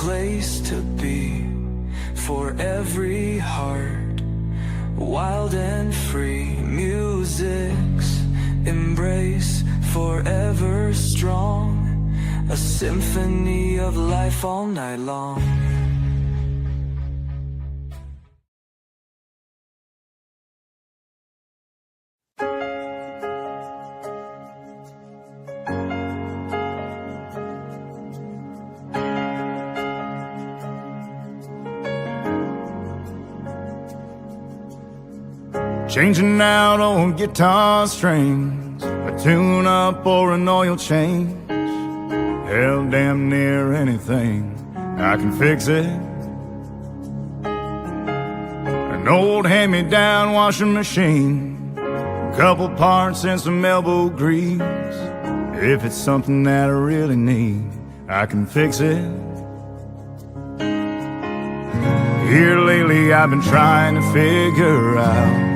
place to be for every heart, wild and free. Music's embrace, forever strong, a symphony of life all night long. Changing out old guitar strings, a tune-up or an oil change. Hell, damn near anything, I can fix it. An old hand-me-down washing machine, a couple parts and some elbow grease. If it's something that I really need, I can fix it. Here lately I've been trying to figure out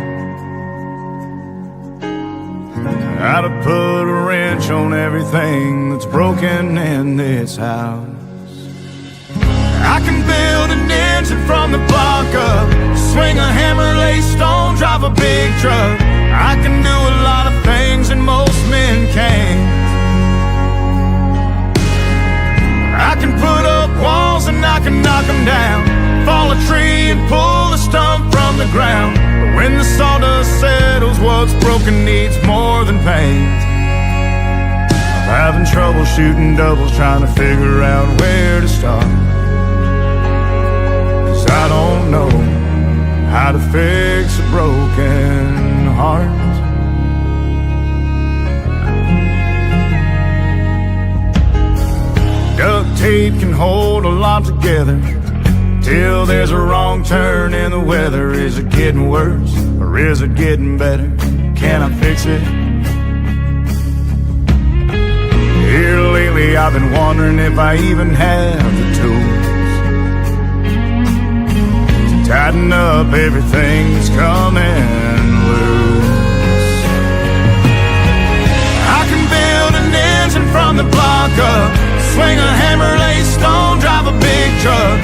how to put a wrench on everything that's broken in this house. I can build an engine from the block up, swing a hammer, lay stone, drive a big truck. I can do a lot of things that most men can't. I can put up walls and I can knock them down, fall a tree and pull the stump from the ground. But when the sawdust settles, what's broken needs more than paint. I'm having trouble shooting doubles, trying to figure out where to start, 'cause I don't know how to fix a broken heart. Duct tape can hold a lot together till there's a wrong turn in the weather. Is it getting worse or is it getting better? Can I fix it? Here lately I've been wondering if I even have the tools to tighten up everything that's coming loose. I can build an engine from the block up, swing a hammer, lay stone, drive a big truck.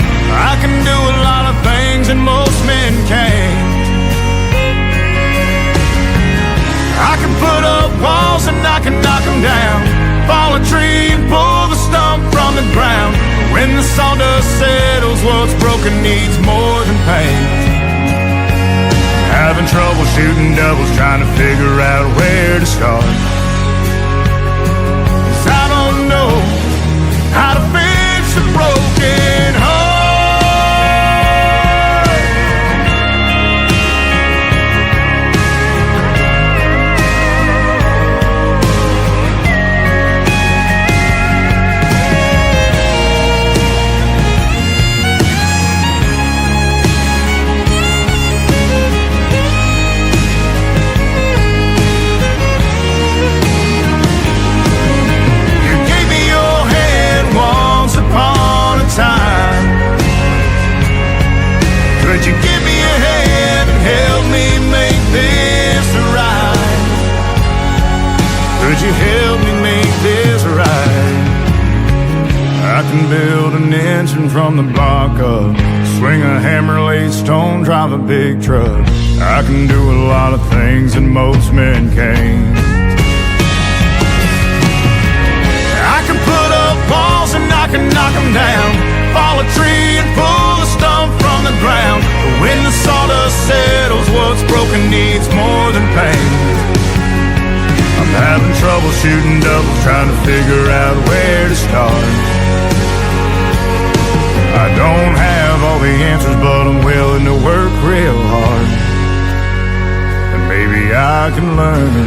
I can do a lot of things that most men can't. I can put up walls and I can knock them down, fall a tree and pull the stump from the ground. But when the sawdust settles, what's broken needs more than paint. Having trouble shooting doubles, trying to figure out where to start, 'cause I don't know how to fix a broken heart. Could you give me a hand and help me make this right? Could you help me make this right? I can build an engine from the block up, swing a hammer, lay stone, drive a big truck. I can do a lot of things that most men can't. I can put up walls and I can knock them down, fall a tree and pull the stump from the ground. But when the sawdust settles, what's broken needs more than pain. I'm having trouble shooting doubles, trying to figure out where to start. I don't have all the answers, but I'm willing to work real hard, and maybe I can learn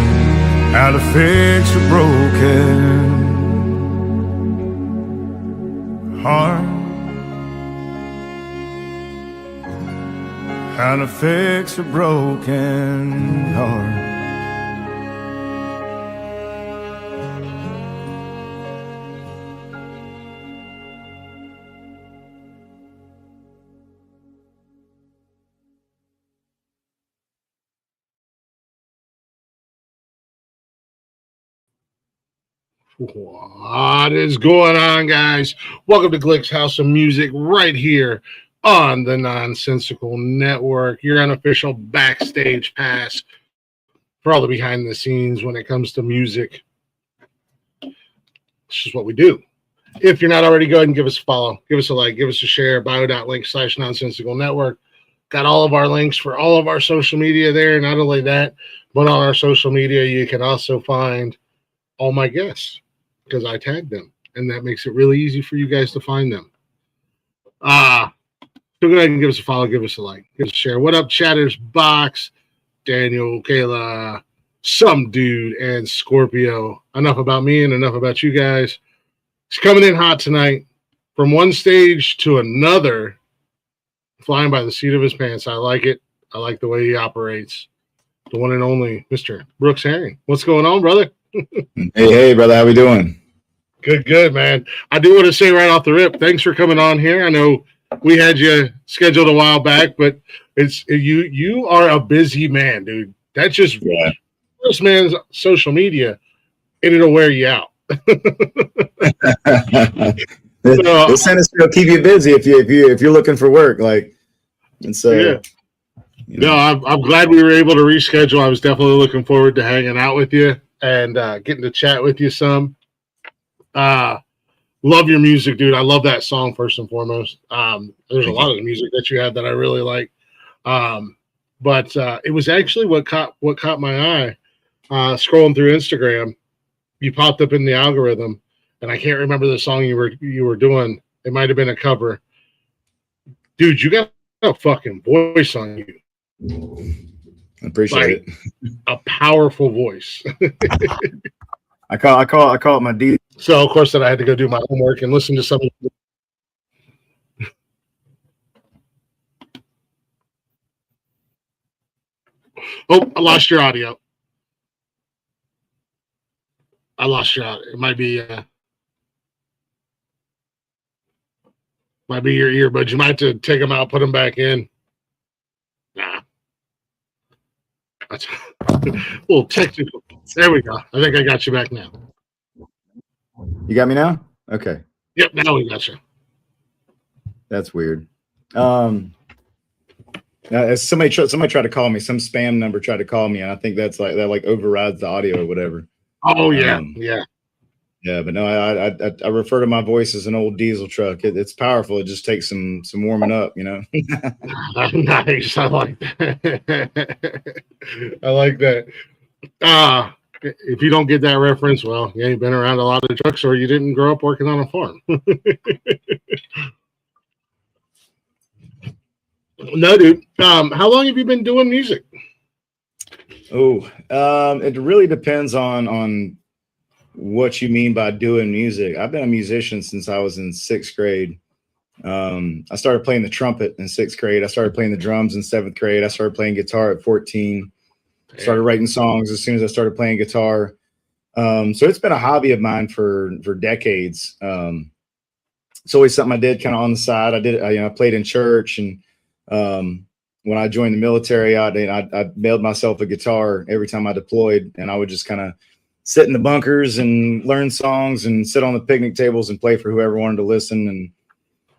how to fix a broken heart. How to fix a broken heart. What is going on, guys? Welcome to Glick's House of Music right here on the Nonsensical Network, your unofficial backstage pass for all the behind the scenes when it comes to music. It's just what we do. If you're not already, go ahead and give us a follow, give us a like, give us a share, bio.link/nonsensical network. Got all of our links for all of our social media there. Not only that, but on our social media, you can also find all my guests because I tagged them, and that makes it really easy for you guys to find them. So go ahead and give us a follow, give us a like, give us a share. What up, Chatters Box, Daniel, Kayla, some dude, and Scorpio. Enough about me and enough about you guys. He's coming in hot tonight from one stage to another, flying by the seat of his pants. I like it. I like the way he operates. The one and only Mr. Brooks Herring. What's going on, brother? Hey, brother. How we doing? Good, man. I do want to say right off the rip, thanks for coming on here. I know we had you scheduled a while back, but it's you are a busy man, dude. That's just this man's social media, and it'll wear you out. The sentence will keep you busy if you're looking for work. Like, and so yeah. No, I'm glad we were able to reschedule. I was definitely looking forward to hanging out with you and getting to chat with you some. Love your music, dude. I love that song first and foremost. There's a lot of the music that you have that I really like. But it was actually what caught my eye. Scrolling through Instagram, you popped up in the algorithm, and I can't remember the song you were doing. It might have been a cover. Dude, you got a fucking voice on you. I appreciate it. A powerful voice. I call it my D. So of course that I had to go do my homework and listen to some. Oh, I lost your audio. I lost your audio. It might be your earbuds. You might have to take them out, put them back in. Nah. That's a little technical. There we go. I think I got you back now. You got me now? Okay. Yep, now we got you. That's weird. Somebody tried to call me. Some spam number tried to call me, and I think that overrides the audio or whatever. Oh yeah, yeah. Yeah, but no, I refer to my voice as an old diesel truck. It's powerful. It just takes some warming up, you know. Nice. I like that. I like that. If you don't get that reference, well, you ain't been around a lot of trucks, or you didn't grow up working on a farm. No, dude. How long have you been doing music? It really depends on what you mean by doing music. I've been a musician since I was in 6th grade. I started playing the trumpet in 6th grade. I started playing the drums in 7th grade. I started playing guitar at 14. Started writing songs as soon as I started playing guitar. So it's been a hobby of mine for decades. It's always something I did kind of on the side. I played in church, and when I joined the military, I mailed myself a guitar every time I deployed, and I would just kind of sit in the bunkers and learn songs and sit on the picnic tables and play for whoever wanted to listen. And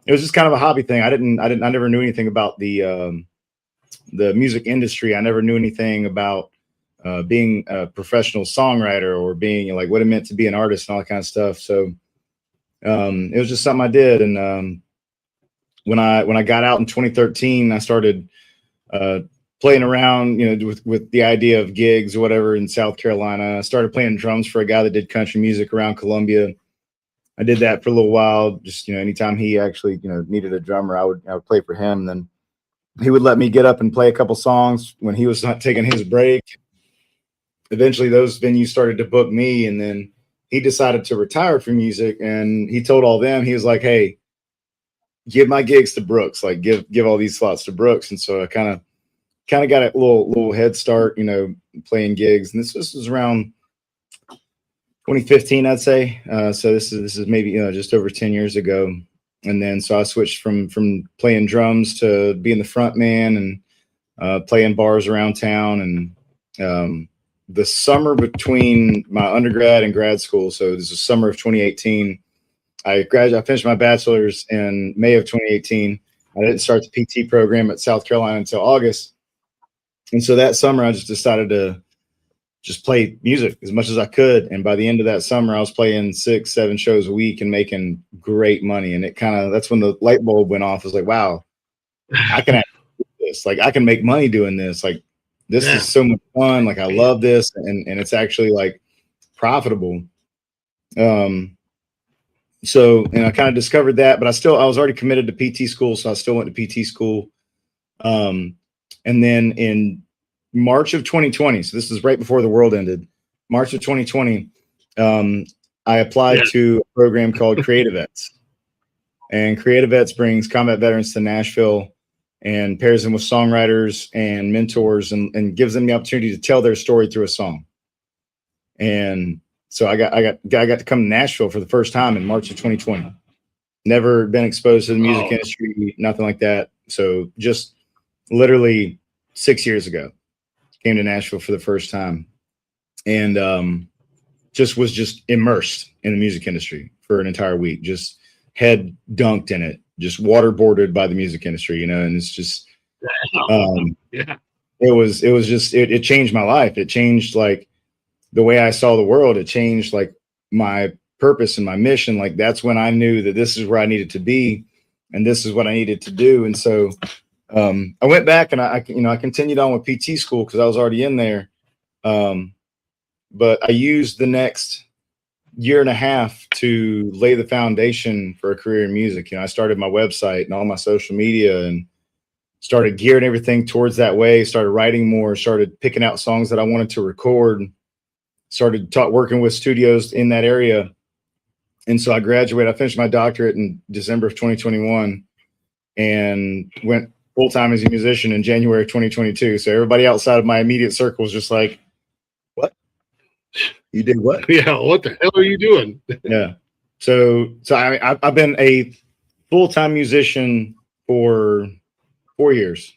it was just kind of a hobby thing. I never knew anything about the music industry. I never knew anything about being a professional songwriter or being like what it meant to be an artist and all that kind of stuff. So it was just something I did. And when I got out in 2013, I started playing around, with the idea of gigs or whatever in South Carolina. I started playing drums for a guy that did country music around Columbia. I did that for a little while. Just, anytime he actually, needed a drummer, I would play for him. And then he would let me get up and play a couple songs when he was not taking his break. Eventually those venues started to book me, and then he decided to retire from music, and he told all them, he was like, hey, give my gigs to Brooks, like give all these slots to Brooks. And so I kind of got a little head start, playing gigs. And this was around 2015, I'd say. So this is maybe, just over 10 years ago. And then, so I switched from playing drums to being the front man and playing bars around town. And, the summer between my undergrad and grad school. So this is summer of 2018. I finished my bachelor's in May of 2018. I didn't start the PT program at South Carolina until August. And so that summer, I just decided to just play music as much as I could. And by the end of that summer, I was playing 6-7 shows a week and making great money. And that's when the light bulb went off. I was like, wow, I can actually do this. Like, I can make money doing this. Like, this is so much fun. Like, I love this. And it's actually like profitable. So, and I kind of discovered that, but I was already committed to PT school. So I still went to PT school. And then in March of 2020, so this is right before the world ended, March of 2020, I applied to a program called Creative Vets. And Creative Vets brings combat veterans to Nashville and pairs them with songwriters and mentors and gives them the opportunity to tell their story through a song. And so I got to come to Nashville for the first time in March of 2020. Never been exposed to the music industry, nothing like that. So just literally 6 years ago, came to Nashville for the first time, and was just immersed in the music industry for an entire week. Just head dunked in it, just waterboarded by the music industry, and it's just it changed my life. It changed like the way I saw the world. It changed like my purpose and my mission. Like, that's when I knew that this is where I needed to be and this is what I needed to do. And so I went back and I continued on with PT school because I was already in there. But I used the next year and a half to lay the foundation for a career in music. I started my website and all my social media and started gearing everything towards that way, started writing more, started picking out songs that I wanted to record, started working with studios in that area. And so I graduated. I finished my doctorate in December of 2021 and went full-time as a musician in January of 2022. So everybody outside of my immediate circle was just like, what? You did what? Yeah, what the hell are you doing? Yeah. So I've been a full-time musician for 4 years.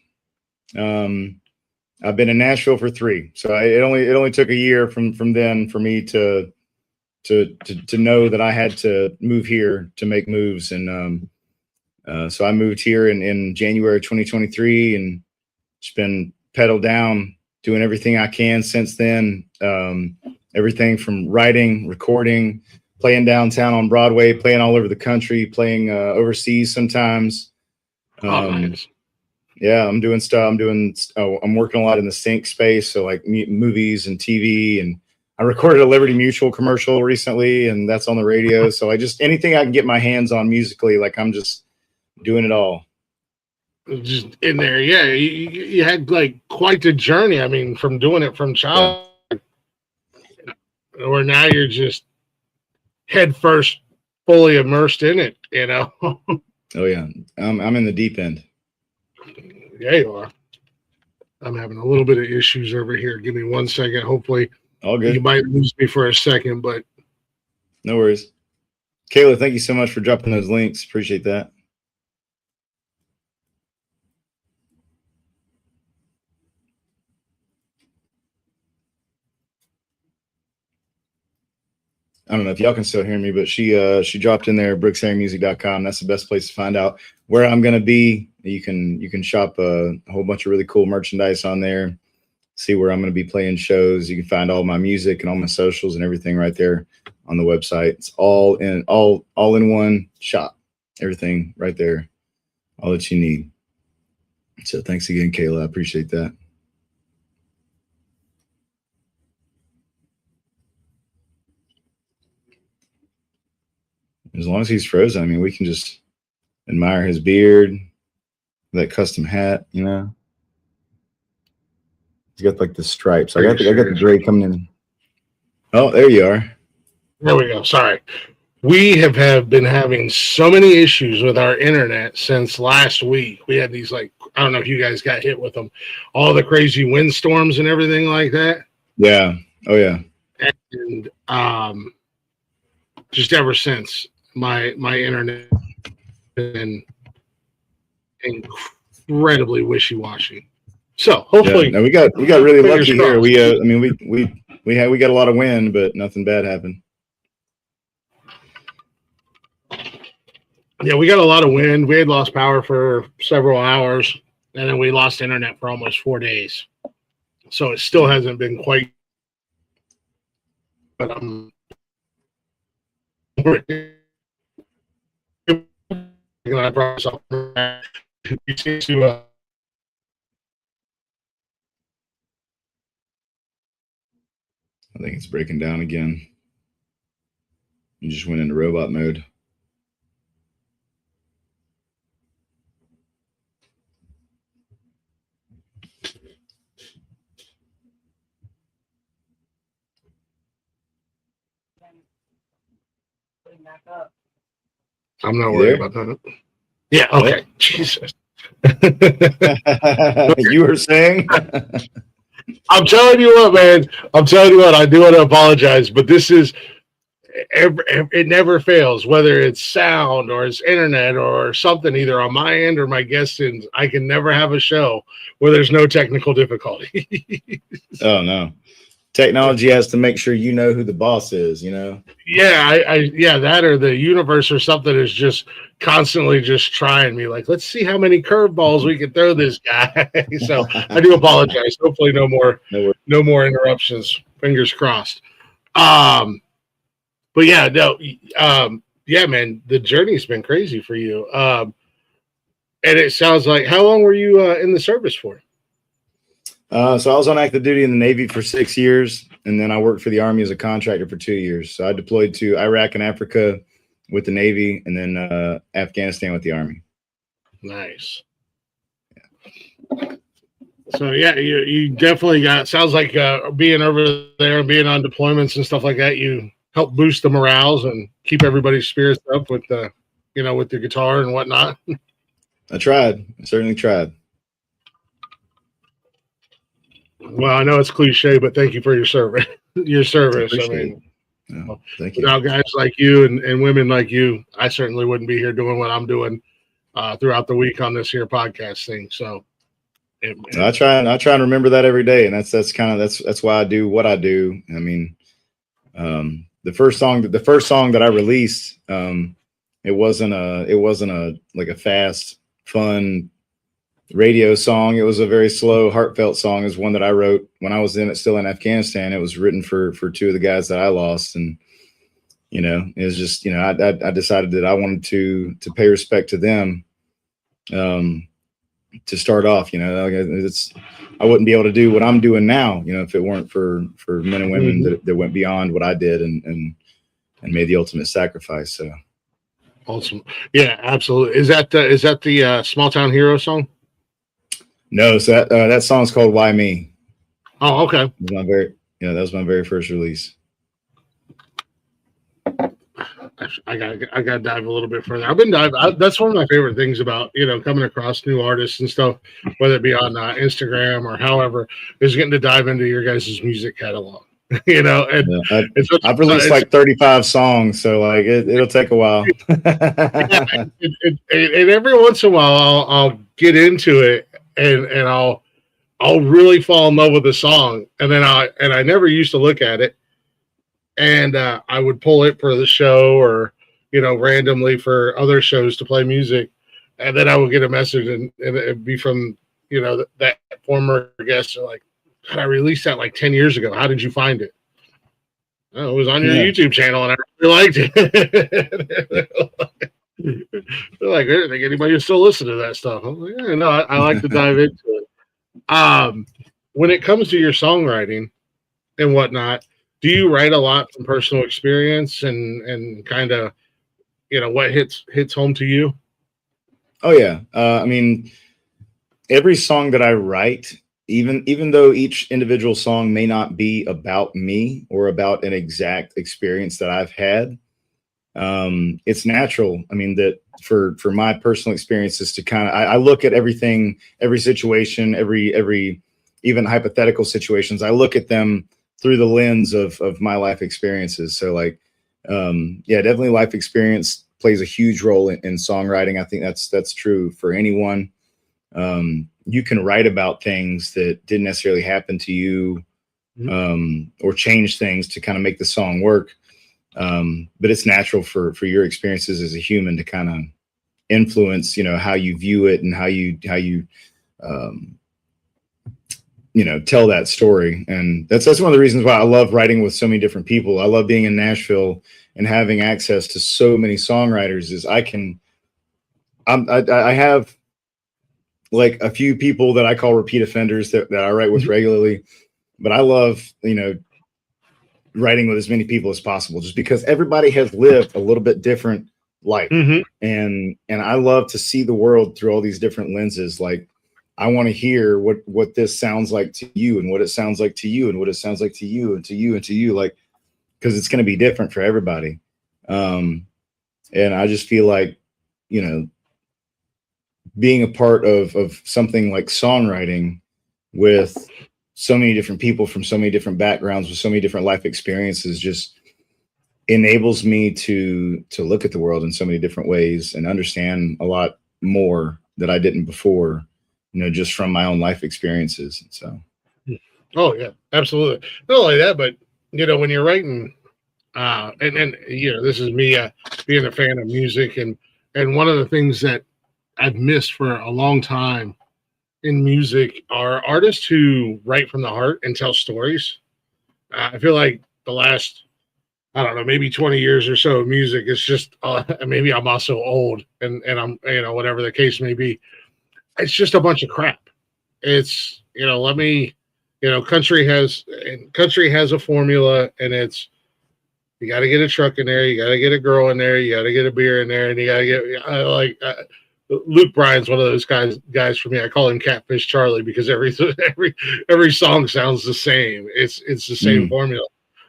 I've been in Nashville for 3. So it only took a year from then for me to know that I had to move here to make moves. And so I moved here in January 2023 and just been pedaled down, doing everything I can since then. Everything from writing, recording, playing downtown on Broadway, playing all over the country, playing overseas sometimes. Nice. Yeah, I'm doing stuff. I'm working a lot in the sync space. So like movies and TV, and I recorded a Liberty Mutual commercial recently and that's on the radio. So anything I can get my hands on musically, like I'm just doing it all. Just in there. Yeah. You had like quite the journey. I mean, from doing it from child, or now you're just head first, fully immersed in it, Oh yeah. I'm in the deep end. Yeah, you are. I'm having a little bit of issues over here. Give me 1 second. Hopefully, all good. You might lose me for a second, but no worries. Kayla, thank you so much for dropping those links. Appreciate that. I don't know if y'all can still hear me, but she dropped in there brooksharingmusic.com. That's the best place to find out where I'm going to be. You can shop a whole bunch of really cool merchandise on there, see where I'm going to be playing shows. You can find all my music and all my socials and everything right there on the website. It's all in one shop, everything right there, all that you need. So thanks again, Kayla. I appreciate that. As long as he's frozen, I mean, we can just admire his beard, that custom hat, He's got like the stripes. I got the gray coming in. Oh, there you are. There we go. Sorry. We have been having so many issues with our internet since last week. We had these, like, I don't know if you guys got hit with them, all the crazy windstorms and everything like that. Yeah. Oh yeah. And just ever since, my internet has been incredibly wishy-washy. So hopefully, we got really lucky here. We we got a lot of wind, but nothing bad happened. Yeah, we got a lot of wind. We had lost power for several hours, and then we lost internet for almost 4 days. So it still hasn't been quite. But I'm. I brought myself to, I think it's breaking down again. You just went into robot mode. I'm not You worried there? about that. Yeah, okay. Jesus. You were saying? I'm telling you what, man. I'm telling you what, I do want to apologize, but this is it never fails, whether it's sound or it's internet or something, either on my end or my guest end. I can never have a show where there's no technical difficulty. Oh no. Technology has to make sure you know who the boss is, you know? Yeah, yeah, that or the universe or something is just constantly just trying me. Like, let's see how many curveballs we can throw this guy. So I do apologize. Hopefully, no more interruptions. Fingers crossed. But yeah, no, yeah, man, the journey's been crazy for you. And it sounds like, how long were you in the service for? So I was on active duty in the Navy for 6 years, and then I worked for the Army as a contractor for 2 years. So I deployed to Iraq and Africa with the Navy, and then Afghanistan with the Army. Nice. Yeah. So yeah, you definitely got. Sounds like being over there and being on deployments and stuff like that, you help boost the morales and keep everybody's spirits up with the, with the guitar and whatnot. I tried. I certainly tried. Well, I know it's cliche, but thank you for your service. I mean, thank you. Now, guys like you and women like you, I certainly wouldn't be here doing what I'm doing throughout the week on this here podcast thing. So, I try and remember that every day, and that's why I do what I do. I mean, the first song that I released, it wasn't a fast, fun radio song. It was a very slow, heartfelt song. It was one that I wrote when I was still in Afghanistan. It was written for two of the guys that I lost, and it was just I decided that I wanted to pay respect to them, to start off. I wouldn't be able to do what I'm doing now, if it weren't for men and women that went beyond what I did and made the ultimate sacrifice. So awesome. Yeah, absolutely. Is that the Small Town Hero song? No, so that song's called "Why Me." Oh, okay. That was my very first release. I gotta dive a little bit further. I've been diving. That's one of my favorite things about coming across new artists and stuff, whether it be on Instagram or however, is getting to dive into your guys' music catalog. I've released like 35 songs, so like it'll take a while. Yeah, and every once in a while, I'll get into it. And I'll really fall in love with the song, and then I never used to look at it, and I would pull it for the show or randomly for other shows to play music, and then I would get a message and it'd be from that former guest, like, God, I released that like 10 years ago. How did you find it? Oh, it was on your YouTube channel, and I really liked it. They're like, I don't think anybody still listen to that stuff. I'm like, yeah, no, I like to dive into it. When it comes to your songwriting and whatnot, do you write a lot from personal experience and kind of, what hits home to you? Oh yeah. I mean, every song that I write, even though each individual song may not be about me or about an exact experience that I've had, it's natural. I mean, that for my personal experiences to kind of, I look at everything, every situation, every even hypothetical situations, I look at them through the lens of my life experiences. So like, yeah, definitely life experience plays a huge role in songwriting. I think that's true for anyone. You can write about things that didn't necessarily happen to you or change things to kind of make the song work. But it's natural for your experiences as a human to kind of influence, you know, how you view it and how you you know, tell that story. And that's one of the reasons why I love writing with so many different people. I love being in Nashville and having access to so many songwriters. Is I have like a few people that I call repeat offenders that I write with regularly, but I love, you know, writing with as many people as possible, just because everybody has lived a little bit different life. And I love to see the world through all these different lenses. Like, I want to hear what this sounds like to you, and what it sounds like to you, and what it sounds like to you, and to you, and to you, like, because it's going to be different for everybody. And I just feel like, you know, being a part of something like songwriting with so many different people from so many different backgrounds with so many different life experiences just enables me to look at the world in so many different ways and understand a lot more that I didn't before, you know, just from my own life experiences. So. Oh yeah, absolutely. Not only that, but you know, when you're writing, and you know, this is me being a fan of music, and one of the things that I've missed for a long time in music are artists who write from the heart and tell stories. I feel like the last, I don't know, maybe 20 years or so of music is just, maybe I'm also old and I'm, you know, whatever the case may be. It's just a bunch of crap. It's, you know, you know, country has a formula, and it's, you got to get a truck in there, you got to get a girl in there, you got to get a beer in there, and you got to get, Luke Bryan's one of those guys for me. I call him Catfish Charlie because every song sounds the same. It's the same formula.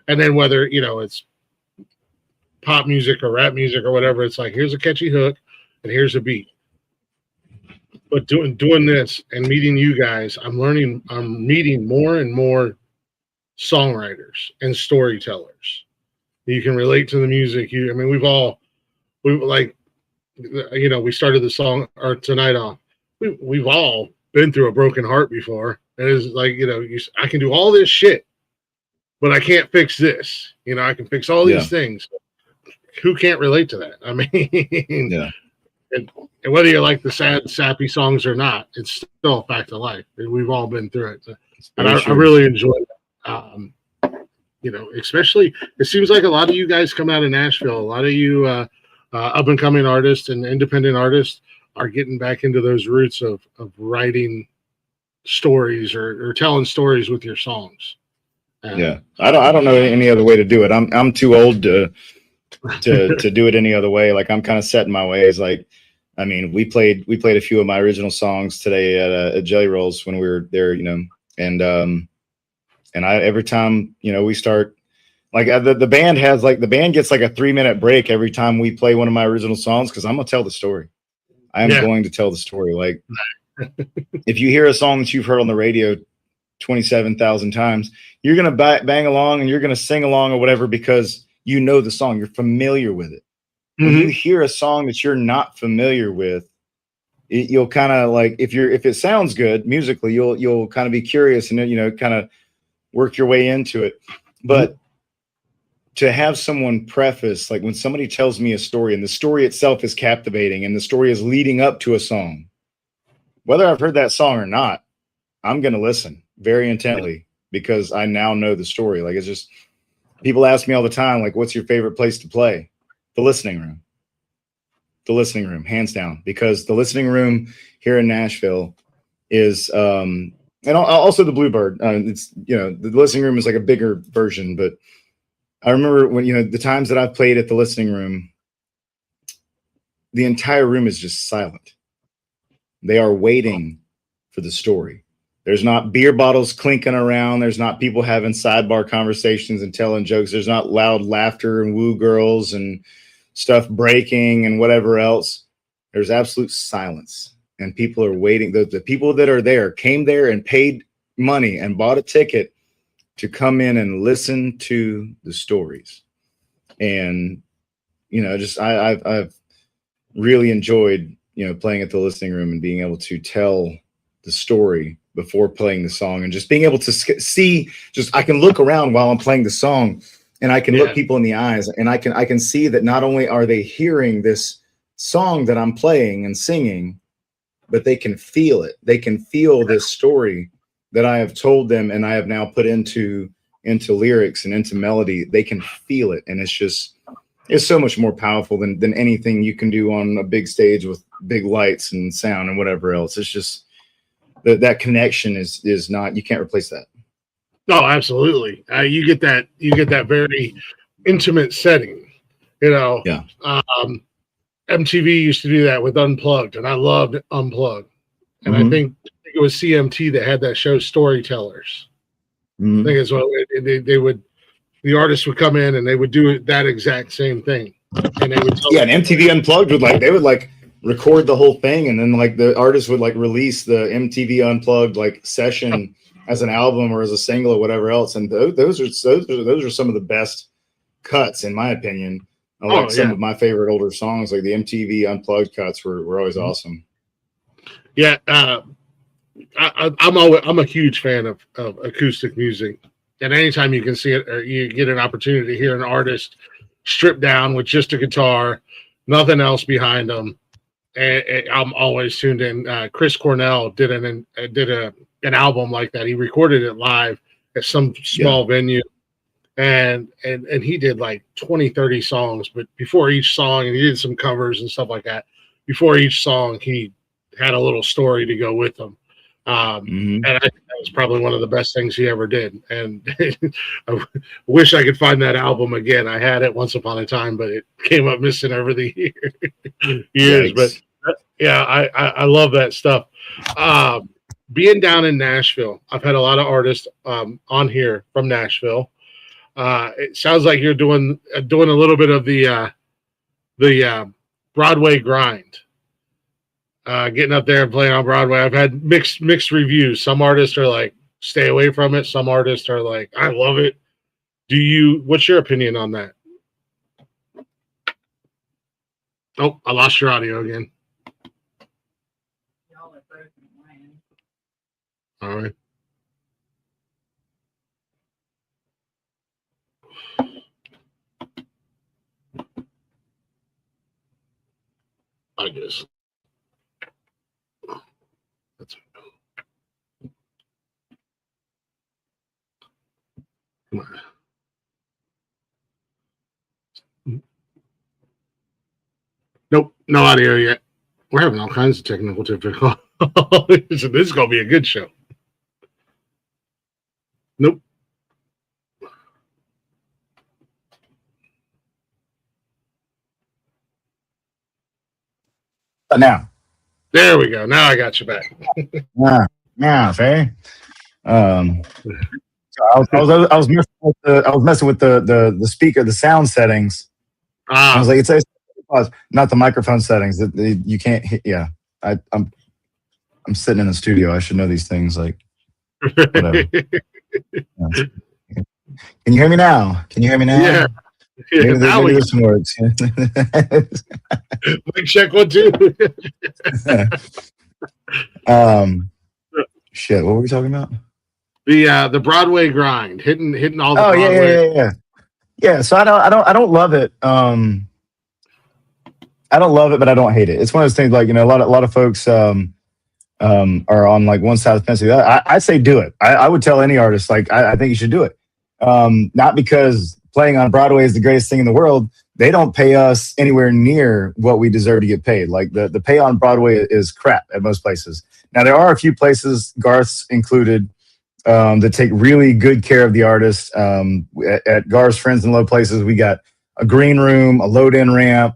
And then whether, you know, it's pop music or rap music or whatever, it's like, here's a catchy hook and here's a beat. But doing this and meeting you guys, I'm meeting more and more songwriters and storytellers. You can relate to the music. We've like, you know, we started the song or tonight off. We've all been through a broken heart before, and it's like, you know, I can do all this shit, but I can't fix this. You know, I can fix all these things. Who can't relate to that? I mean, Yeah. And whether you like the sad, sappy songs or not, it's still a fact of life. We've all been through it, and I really enjoy it. You know, especially, it seems like a lot of you guys come out of Nashville. A lot of you up and coming artists and independent artists are getting back into those roots of writing stories or telling stories with your songs. Yeah, I don't know any other way to do it. I'm too old to do it any other way. Like, I'm kind of set in my ways. Like, I mean, we played a few of my original songs today at Jelly Rolls when we were there, you know, and I, every time, you know, we start, like, the band gets like a 3-minute break every time we play one of my original songs, because I'm gonna tell the story. I am going to tell the story. Like, if you hear a song that you've heard on the radio 27,000 times, you're gonna bang along and you're gonna sing along or whatever because you know the song, you're familiar with it. When you hear a song that you're not familiar with, you'll kind of like, if it sounds good musically, you'll kind of be curious and, you know, kind of work your way into it. But to have someone preface, like when somebody tells me a story and the story itself is captivating and the story is leading up to a song, whether I've heard that song or not, I'm going to listen very intently because I now know the story. Like, it's just, people ask me all the time, like, what's your favorite place to play? The listening room. The listening room, hands down, because the listening room here in Nashville is, and also the Bluebird. It's, you know, the listening room is like a bigger version, but I remember when, you know, the times that I've played at the listening room, the entire room is just silent. They are waiting for the story. There's not beer bottles clinking around. There's not people having sidebar conversations and telling jokes. There's not loud laughter and woo girls and stuff breaking and whatever else. There's absolute silence. And people are waiting. The people that are there came there and paid money and bought a ticket to come in and listen to the stories. And, you know, just I've really enjoyed, you know, playing at the listening room and being able to tell the story before playing the song, and just being able to see, just I can look around while I'm playing the song, and I can look people in the eyes, and I can see that not only are they hearing this song that I'm playing and singing, but they can feel it. They can feel this story that I have told them, and I have now put into lyrics and into melody. They can feel it, and it's so much more powerful than anything you can do on a big stage with big lights and sound and whatever else. It's just that connection is not, you can't replace that. No, absolutely. You get that very intimate setting, you know. Yeah. MTV used to do that with Unplugged, and I loved Unplugged. And I think it was CMT that had that show, Storytellers. I think it's what the artists would come in and they would do that exact same thing. And they would tell and MTV Unplugged would record the whole thing, and then like the artist would like release the MTV Unplugged like session as an album or as a single or whatever else. And those are some of the best cuts, in my opinion. Some of my favorite older songs, like the MTV Unplugged cuts were always awesome. Yeah. I'm a huge fan of acoustic music, and anytime you can see it, or you get an opportunity to hear an artist stripped down with just a guitar, nothing else behind them, and I'm always tuned in. Chris Cornell did an album like that. He recorded it live at some small venue, and he did like 20-30 songs, but before each song, and he did some covers and stuff like that. Before each song, he had a little story to go with them. And I think that was probably one of the best things he ever did. And I wish I could find that album again. I had it once upon a time, but it came up missing over the years. Yikes. But I love that stuff. Being down in Nashville, I've had a lot of artists on here from Nashville. It sounds like you're doing a little bit of the Broadway grind. Getting up there and playing on Broadway. I've had mixed reviews. Some artists are like, stay away from it. Some artists are like, I love it. What's your opinion on that? Oh, I lost your audio again. All right. I guess. Nope, no audio yet. We're having all kinds of technical difficulties. This is going to be a good show. Nope. Now. There we go. Now I got you back. Fair. So I was messing with the speaker, the sound settings. I was like, it's not the microphone settings. You can't hit. Yeah, I'm sitting in the studio. I should know these things. Like, whatever. Can you hear me now? Yeah. Maybe this one works. Mic check 1 2. Shit. What were we talking about? The Broadway grind, hitting all the Broadway. Yeah. So I don't love it. I don't love it, but I don't hate it. It's one of those things, like, you know, a lot of folks are on like one side of the fence. I say do it. I would tell any artist, like, I think you should do it. Not because playing on Broadway is the greatest thing in the world. They don't pay us anywhere near what we deserve to get paid. Like the pay on Broadway is crap at most places. Now there are a few places, Garth's included, that take really good care of the artist. At Garth's Friends in Low Places, we got a green room, a load-in ramp,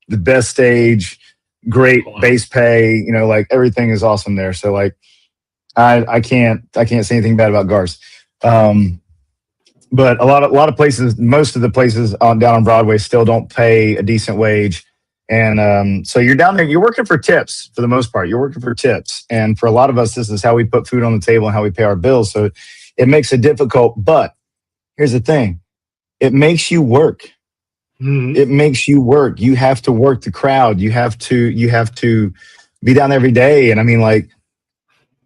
the best stage, great base pay. You know, like everything is awesome there. So like, I can't say anything bad about Garth's. But a lot of places, most of the places down on Broadway still don't pay a decent wage. And so you're down there, you're working for tips for the most part. You're working for tips. And for a lot of us, this is how we put food on the table and how we pay our bills. So it makes it difficult. But here's the thing. It makes you work. Mm-hmm. It makes you work. You have to work the crowd. You have to be down there every day. And I mean, like,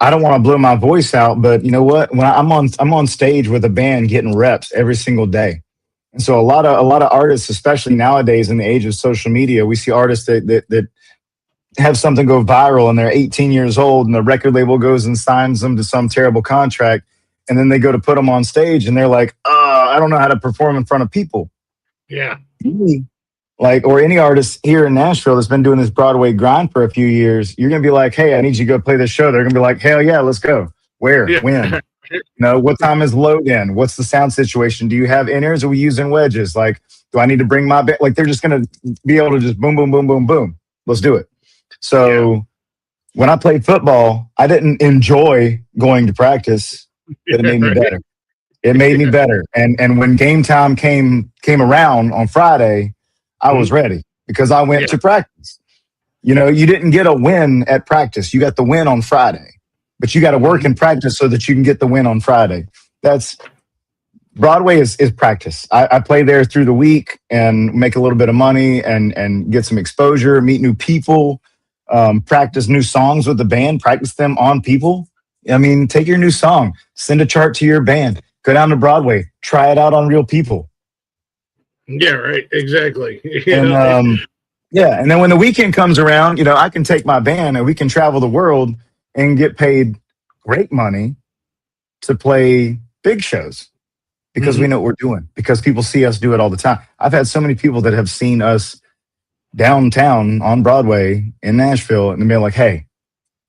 I don't want to blow my voice out, but you know what? When I'm on stage with a band getting reps every single day. And so a lot of artists, especially nowadays in the age of social media, we see artists that have something go viral and they're 18 years old and the record label goes and signs them to some terrible contract. And then they go to put them on stage and they're like, I don't know how to perform in front of people. Yeah. Like, or any artist here in Nashville that's been doing this Broadway grind for a few years, you're going to be like, hey, I need you to go play this show. They're going to be like, hell yeah, let's go. Where? Yeah. When? You know, what time is load in? What's the sound situation? Do you have inners? Are we using wedges? Like, do I need to bring my band? Like, they're just going to be able to just boom, boom, boom, boom, boom. Let's do it. So when I played football, I didn't enjoy going to practice, but it made me better. It made me better. And when game time came around on Friday, I was ready because I went to practice. You know, you didn't get a win at practice. You got the win on Friday, but you got to work in practice so that you can get the win on Friday. That's Broadway is practice. I play there through the week and make a little bit of money and get some exposure, meet new people, practice new songs with the band, practice them on people. I mean, take your new song, send a chart to your band, go down to Broadway, try it out on real people. Yeah, right. Exactly. And and then when the weekend comes around, you know, I can take my band and we can travel the world and get paid great money to play big shows because we know what we're doing, because people see us do it all the time. I've had so many people that have seen us downtown on Broadway in Nashville and they're like, hey,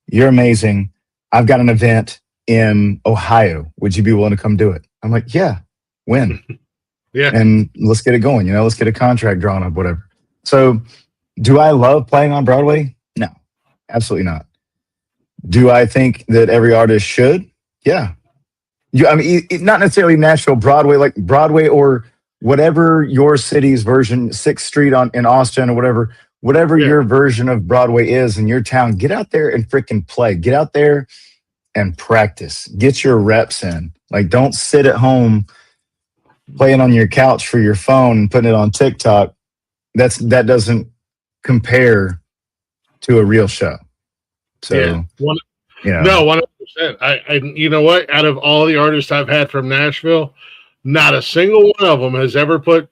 you're amazing. I've got an event in Ohio. Would you be willing to come do it? I'm like, yeah, when? Yeah. And let's get it going. You know, let's get a contract drawn up, whatever. So do I love playing on Broadway? No, absolutely not. Do I think that every artist should? Yeah. I mean, not necessarily Nashville, Broadway, like Broadway or whatever your city's version, 6th Street in Austin or whatever your version of Broadway is in your town. Get out there and freaking play. Get out there and practice. Get your reps in. Like, don't sit at home playing on your couch for your phone and putting it on TikTok. That doesn't compare to a real show. So no, 100%. I you know what? Out of all the artists I've had from Nashville, not a single one of them has ever put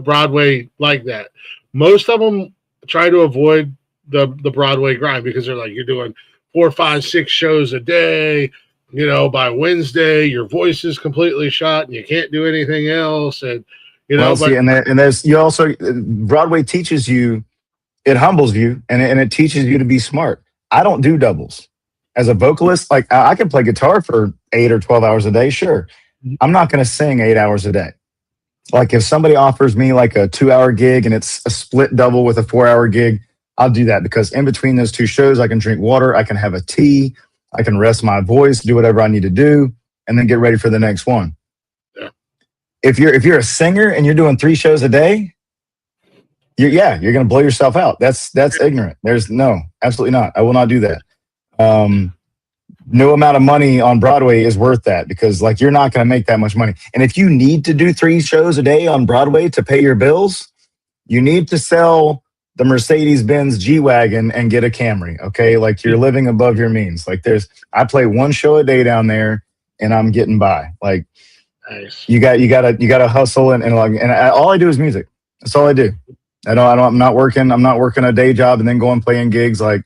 Broadway like that. Most of them try to avoid the Broadway grind because they're like, you're doing 4, 5, 6 shows a day. You know, by Wednesday, your voice is completely shot and you can't do anything else. And, you know, there's you also, Broadway teaches you, it humbles you and it teaches you to be smart. I don't do doubles. As a vocalist, like I can play guitar for 8 or 12 hours a day. Sure. I'm not going to sing 8 hours a day. Like if somebody offers me like a 2-hour gig and it's a split double with a 4-hour gig, I'll do that because in between those 2 shows, I can drink water. I can have a tea. I can rest my voice, do whatever I need to do, and then get ready for the next one. Yeah. If you're a singer and you're doing 3 shows a day, you're going to blow yourself out. That's ignorant. Absolutely not. I will not do that. No amount of money on Broadway is worth that because like you're not going to make that much money. And if you need to do 3 shows a day on Broadway to pay your bills, you need to sell the Mercedes-Benz G-Wagon and get a Camry. Okay. Like you're living above your means. Like I play 1 show a day down there and I'm getting by. Like nice. you gotta hustle and all I do is music. That's all I do. I'm not working a day job and then going playing gigs. Like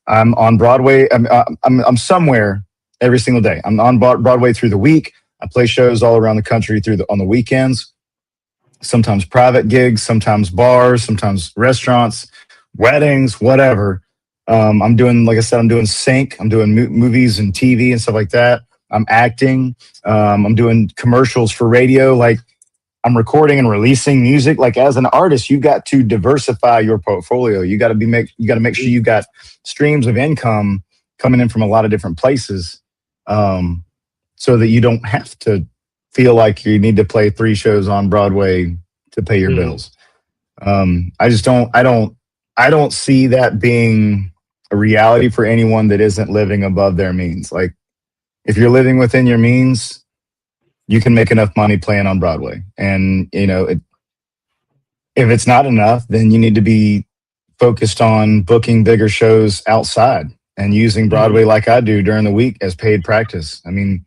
I'm on Broadway. I'm somewhere every single day. I'm on Broadway through the week. I play shows all around the country on the weekends. Sometimes private gigs, sometimes bars, sometimes restaurants, weddings, whatever. I'm doing, like I said, I'm doing sync. I'm doing movies and TV and stuff like that. I'm acting. I'm doing commercials for radio. Like I'm recording and releasing music. Like as an artist, you got to diversify your portfolio. You got to make sure you got streams of income coming in from a lot of different places, so that you don't have to feel like you need to play 3 shows on Broadway to pay your bills. I don't see that being a reality for anyone that isn't living above their means. Like if you're living within your means, you can make enough money playing on Broadway. And you know, if it's not enough, then you need to be focused on booking bigger shows outside. and using Broadway like I do during the week as paid practice. I mean,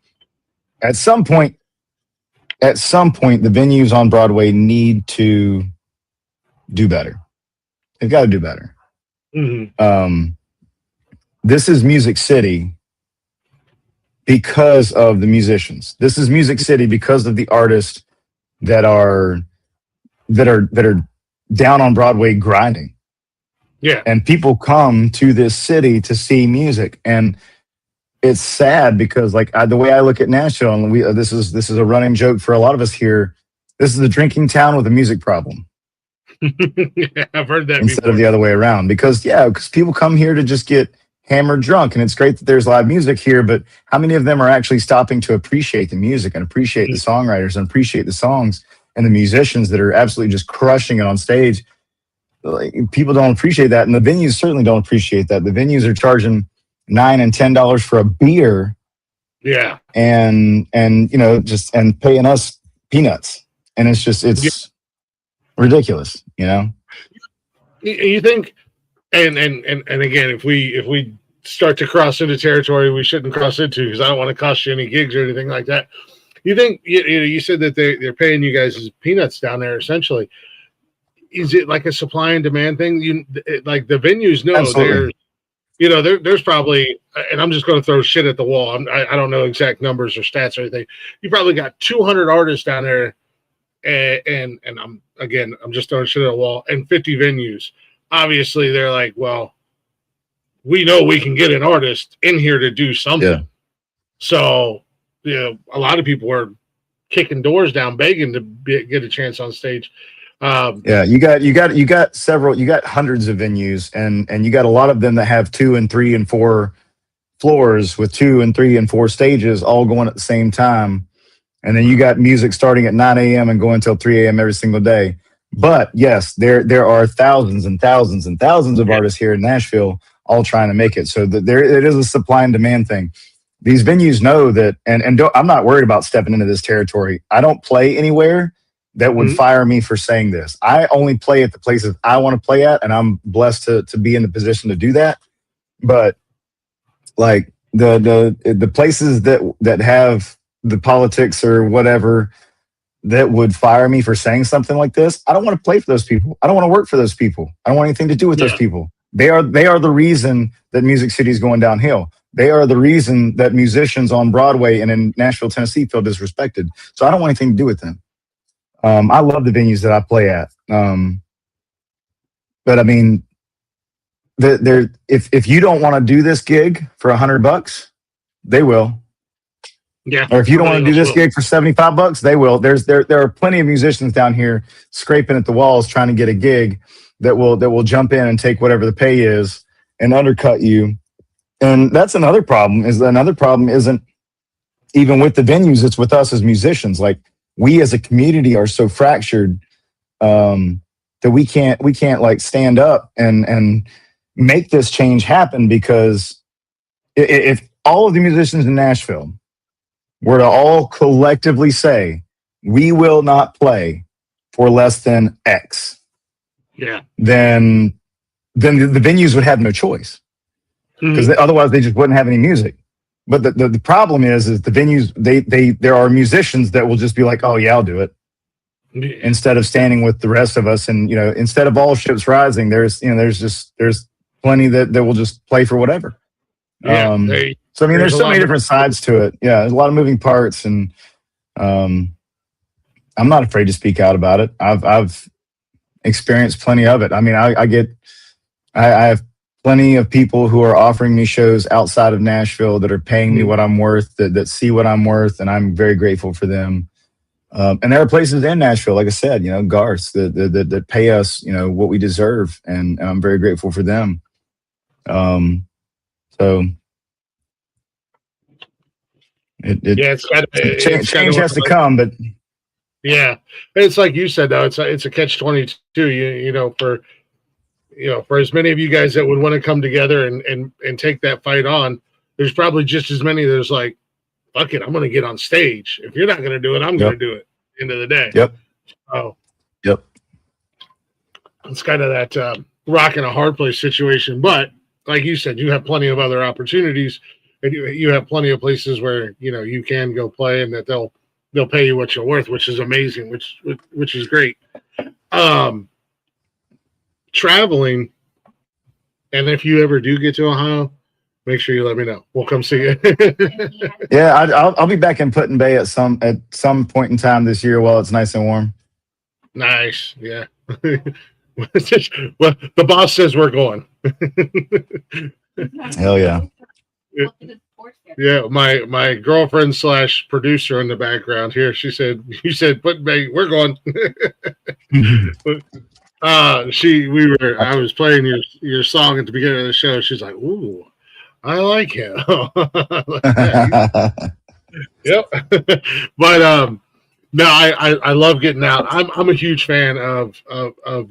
at some point, the venues on Broadway need to do better. They've got to do better. This is Music City because of the musicians. This is Music City because of the artists that are down on Broadway grinding. Yeah. And people come to this city to see music. And it's sad because like the way I look at Nashville, and this is a running joke for a lot of us here. This is a drinking town with a music problem. Yeah, I've heard that instead before. of the other way around, because people come here to just get hammered drunk, and it's great that there's live music here, but how many of them are actually stopping to appreciate the music and appreciate the songwriters and appreciate the songs and the musicians that are absolutely just crushing it on stage? Like, people don't appreciate that, and the venues certainly don't appreciate that. The venues are charging $9 and $10 for a beer, yeah, and and paying us peanuts, and it's ridiculous, you know. You think, and again, if we start to cross into territory we shouldn't cross into, because I don't want to cost you any gigs or anything like that. You think, you said that they're paying you guys peanuts down there essentially. Is it like a supply and demand thing? Like the venues know there's probably, and I'm just going to throw shit at the wall. I don't know exact numbers or stats or anything. You probably got 200 artists down there, and I'm just throwing shit at the wall, and 50 venues. Obviously, they're like, well, we know we can get an artist in here to do something. Yeah. So, a lot of people are kicking doors down, begging to get a chance on stage. You got hundreds of venues, and you got a lot of them that have 2 and 3 and 4 floors with 2 and 3 and 4 stages all going at the same time. And then you got music starting at 9 a.m. and going until 3 a.m. every single day. But yes, there are thousands and thousands and thousands of artists here in Nashville all trying to make it. So it is a supply and demand thing. These venues know that, and I'm not worried about stepping into this territory. I don't play anywhere that would fire me for saying this. I only play at the places I want to play at, and I'm blessed to be in the position to do that. But like the places that have the politics or whatever that would fire me for saying something like this, I don't want to play for those people. I don't want to work for those people. I don't want anything to do with those people. They are the reason that Music City is going downhill. They are the reason that musicians on Broadway and in Nashville, Tennessee feel disrespected. So I don't want anything to do with them. I love the venues that I play at. But I mean, if you don't want to do this gig for $100, they will. Yeah. Or if you don't want to do this gig for $75, they will. There are plenty of musicians down here scraping at the walls trying to get a gig that will jump in and take whatever the pay is and undercut you. And that's another problem. Another problem isn't even with the venues, it's with us as musicians. Like, we as a community are so fractured that we can't like stand up and make this change happen, because if all of the musicians in Nashville were to all collectively say, we will not play for less than X, then the venues would have no choice, because otherwise they just wouldn't have any music. But the problem is the venues, there are musicians that will just be like, oh yeah, I'll do it, instead of standing with the rest of us. And instead of all ships rising, there's plenty that will just play for whatever. So I mean, there's so many different sides to it. Yeah, there's a lot of moving parts, and I'm not afraid to speak out about it. I've experienced plenty of it. I mean, I have plenty of people who are offering me shows outside of Nashville that are paying me what I'm worth, that see what I'm worth, and I'm very grateful for them. And there are places in Nashville, like I said, Garth's that pay us, what we deserve, and I'm very grateful for them. So change has to come, but yeah, it's like you said though, it's a catch-22. For as many of you guys that would want to come together and take that fight on, there's probably just as many that's like, fuck it, I'm going to get on stage. If you're not going to do it, I'm going to do it. End of the day. Yep. Oh. Yep. It's kind of that rock and a hard place situation, but like you said, you have plenty of other opportunities, and you have plenty of places where you can go play, and that they'll pay you what you're worth, which is amazing, which is great. Traveling, and if you ever do get to Ohio, make sure you let me know. We'll come see you. Yeah, I'll be back in Put in Bay at some point in time this year while it's nice and warm. Nice, yeah. Well, the boss says we're going. Hell yeah. Yeah, my girlfriend / producer in the background here. She said, "You said Put in Bay, we're going." I was playing your song at the beginning of the show. She's like, "Ooh, I like him." Yep. But no, I love getting out. I'm a huge fan of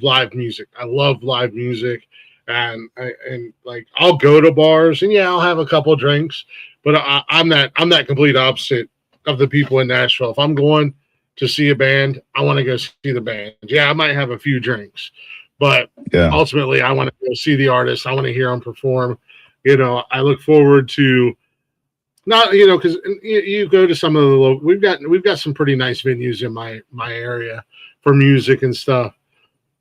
live music. I love live music, and like I'll go to bars and I'll have a couple of drinks, but I'm that complete opposite of the people in Nashville. If I'm going to see a band, I want to go see the band. Yeah, I might have a few drinks, but ultimately I want to go see the artist. I want to hear them perform. I look forward to not, because you go to some of the local. We've got some pretty nice venues in my area for music and stuff.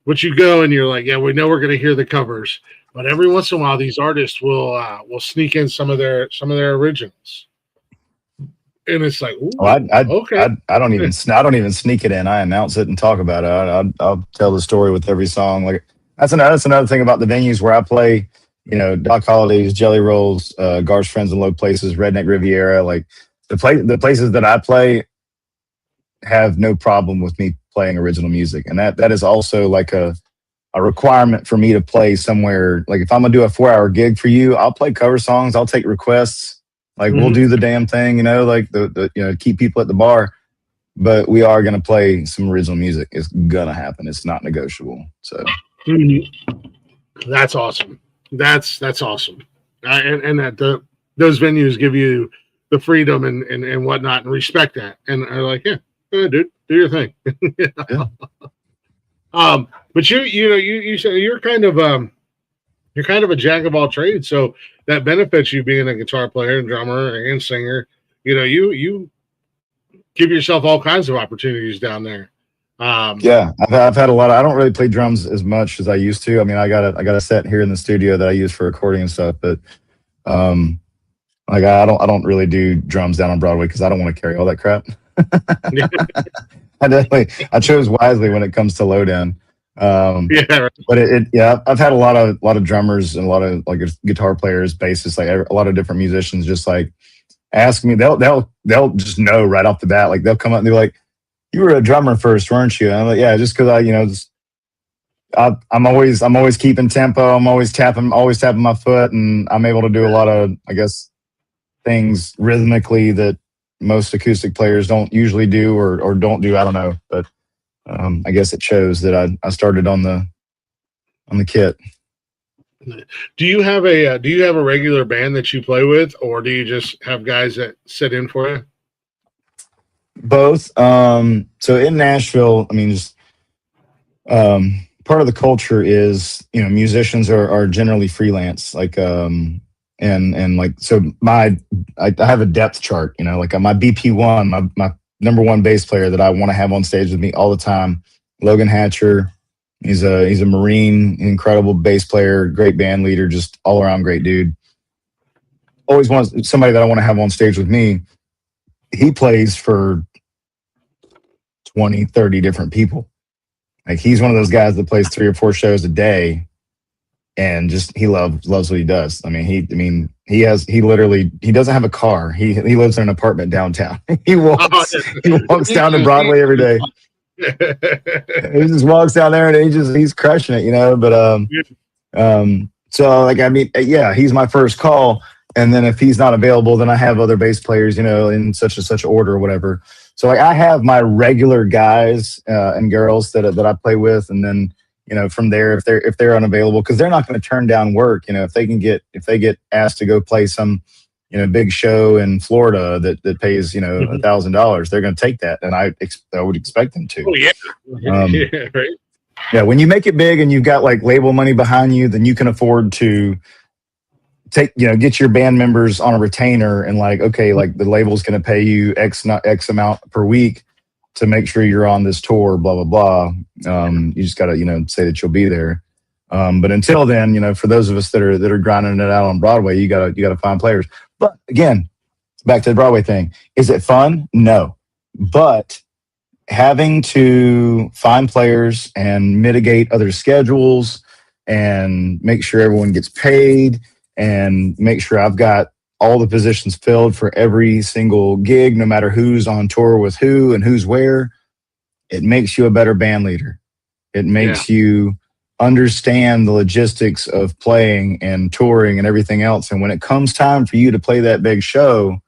But you go and you're like, yeah, we know we're going to hear the covers, but every once in a while these artists will sneak in some of their originals, and it's like, ooh, okay. I don't even sneak it in. I announce it and talk about it. I'll tell the story with every song. Like that's another thing about the venues where I play. Doc Holliday's, Jelly Rolls, Gar's Friends in Low Places, Redneck Riviera. Like the places that I play have no problem with me playing original music, and that is also like a requirement for me to play somewhere. Like if I'm gonna do a 4-hour gig for you, I'll play cover songs. I'll take requests. Like we'll do the damn thing. Like the keep people at the bar. But we are gonna play some original music. It's gonna happen. It's not negotiable. So that's awesome. That's awesome, and that those venues give you the freedom and whatnot, and respect that, and are like, yeah, dude, do your thing. Yeah. But you say you're kind of a jack of all trades, so that benefits you being a guitar player and drummer and singer. You give yourself all kinds of opportunities down there. I've had a lot. I don't really play drums as much as I used to. I mean, I got a set here in the studio that I use for recording and stuff, but like I don't really do drums down on Broadway because I don't want to carry all that crap. I chose wisely when it comes to lowdown. But I've had a lot of drummers and a lot of like guitar players, bassists, like a lot of different musicians just like ask me. They'll just know right off the bat. Like they'll come up and they're like, "You were a drummer first, weren't you?" And I'm like, "Yeah, just because I'm always keeping tempo. I'm always tapping my foot, and I'm able to do a lot of, I guess, things rhythmically that most acoustic players don't usually do or don't do. I don't know, but I guess it shows that I started on the kit." Do you have a regular band that you play with, or do you just have guys that sit in for you? Both. So in Nashville, I mean, just part of the culture is, musicians are generally freelance. Like, and like, so I have a depth chart. Like my BP1, my number one bass player that I want to have on stage with me all the time, Logan Hatcher. He's a Marine, incredible bass player, great band leader, just all around great dude. Always wants somebody that I want to have on stage with me. He plays for 20, 30 different people. Like he's one of those guys that plays 3 or 4 shows a day and just he loves what he does. I mean, he doesn't have a car. He lives in an apartment downtown. He walks down to Broadway every day. He just walks down there and he's crushing it, but so like, I mean, yeah, he's my first call. And then if he's not available, then I have other bass players, in such and such order or whatever. So like I have my regular guys and girls that I play with, and then from there, if they're unavailable, because they're not going to turn down work. If they get asked to go play some big show in Florida that pays $1,000, they're going to take that, and I would expect them to. Oh yeah, right. Yeah, when you make it big and you've got like label money behind you, then you can afford to get your band members on a retainer and like, okay, like the label's going to pay you X amount per week to make sure you're on this tour, blah, blah, blah. You just got to, say that you'll be there. But until then, for those of us that are grinding it out on Broadway, you gotta find players. But again, back to the Broadway thing. Is it fun? No. But having to find players and mitigate other schedules and make sure everyone gets paid and make sure I've got all the positions filled for every single gig, no matter who's on tour with who and who's where, it makes you a better band leader. It makes you understand the logistics of playing and touring and everything else. And when it comes time for you to play that big show,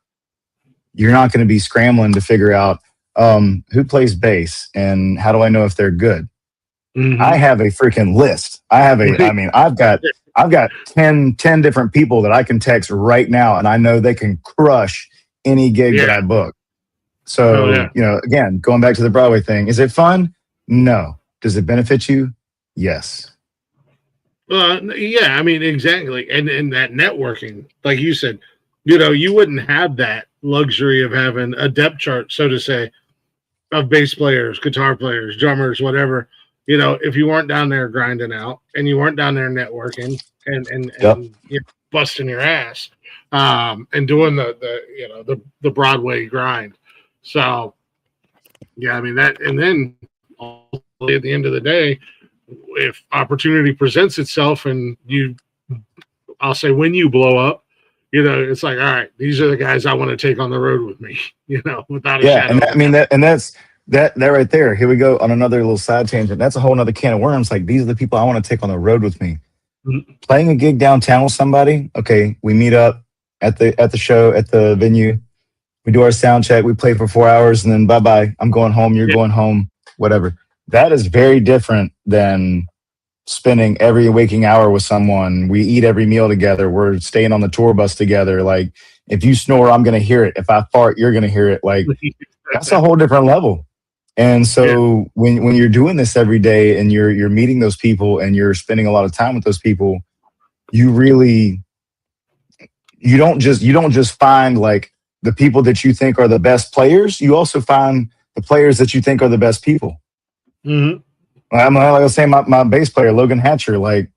you're not going to be scrambling to figure out who plays bass and how do I know if they're good. Mm-hmm. I have a freaking list. I've got 10 different people that I can text right now, and I know they can crush any gig that I book. So, again, going back to the Broadway thing, is it fun? No. Does it benefit you? Yes. Exactly. And that networking, like you said, you wouldn't have that luxury of having a depth chart, so to say, of bass players, guitar players, drummers, whatever, if you weren't down there grinding out and you weren't down there networking and busting your ass and doing the Broadway grind. So, that, and then at the end of the day, if opportunity presents itself and I'll say when you blow up, it's like, all right, these are the guys I want to take on the road with me, without a shadow. And that's that right there. Here we go on another little side tangent. That's a whole nother can of worms. Like, these are the people I want to take on the road with me. Mm-hmm. Playing a gig downtown with somebody. Okay, we meet up at the show, at the venue. We do our sound check. We play for 4 hours and then bye-bye. I'm going home. You're going home, whatever. That is very different than spending every waking hour with someone. We eat every meal together. We're staying on the tour bus together. Like, if you snore, I'm going to hear it. If I fart, you're going to hear it. Like, that's a whole different level. And so when you're doing this every day and you're meeting those people and you're spending a lot of time with those people, you don't just find like the people that you think are the best players. You also find the players that you think are the best people. Mm-hmm. Like I was saying, my bass player, Logan Hatcher, like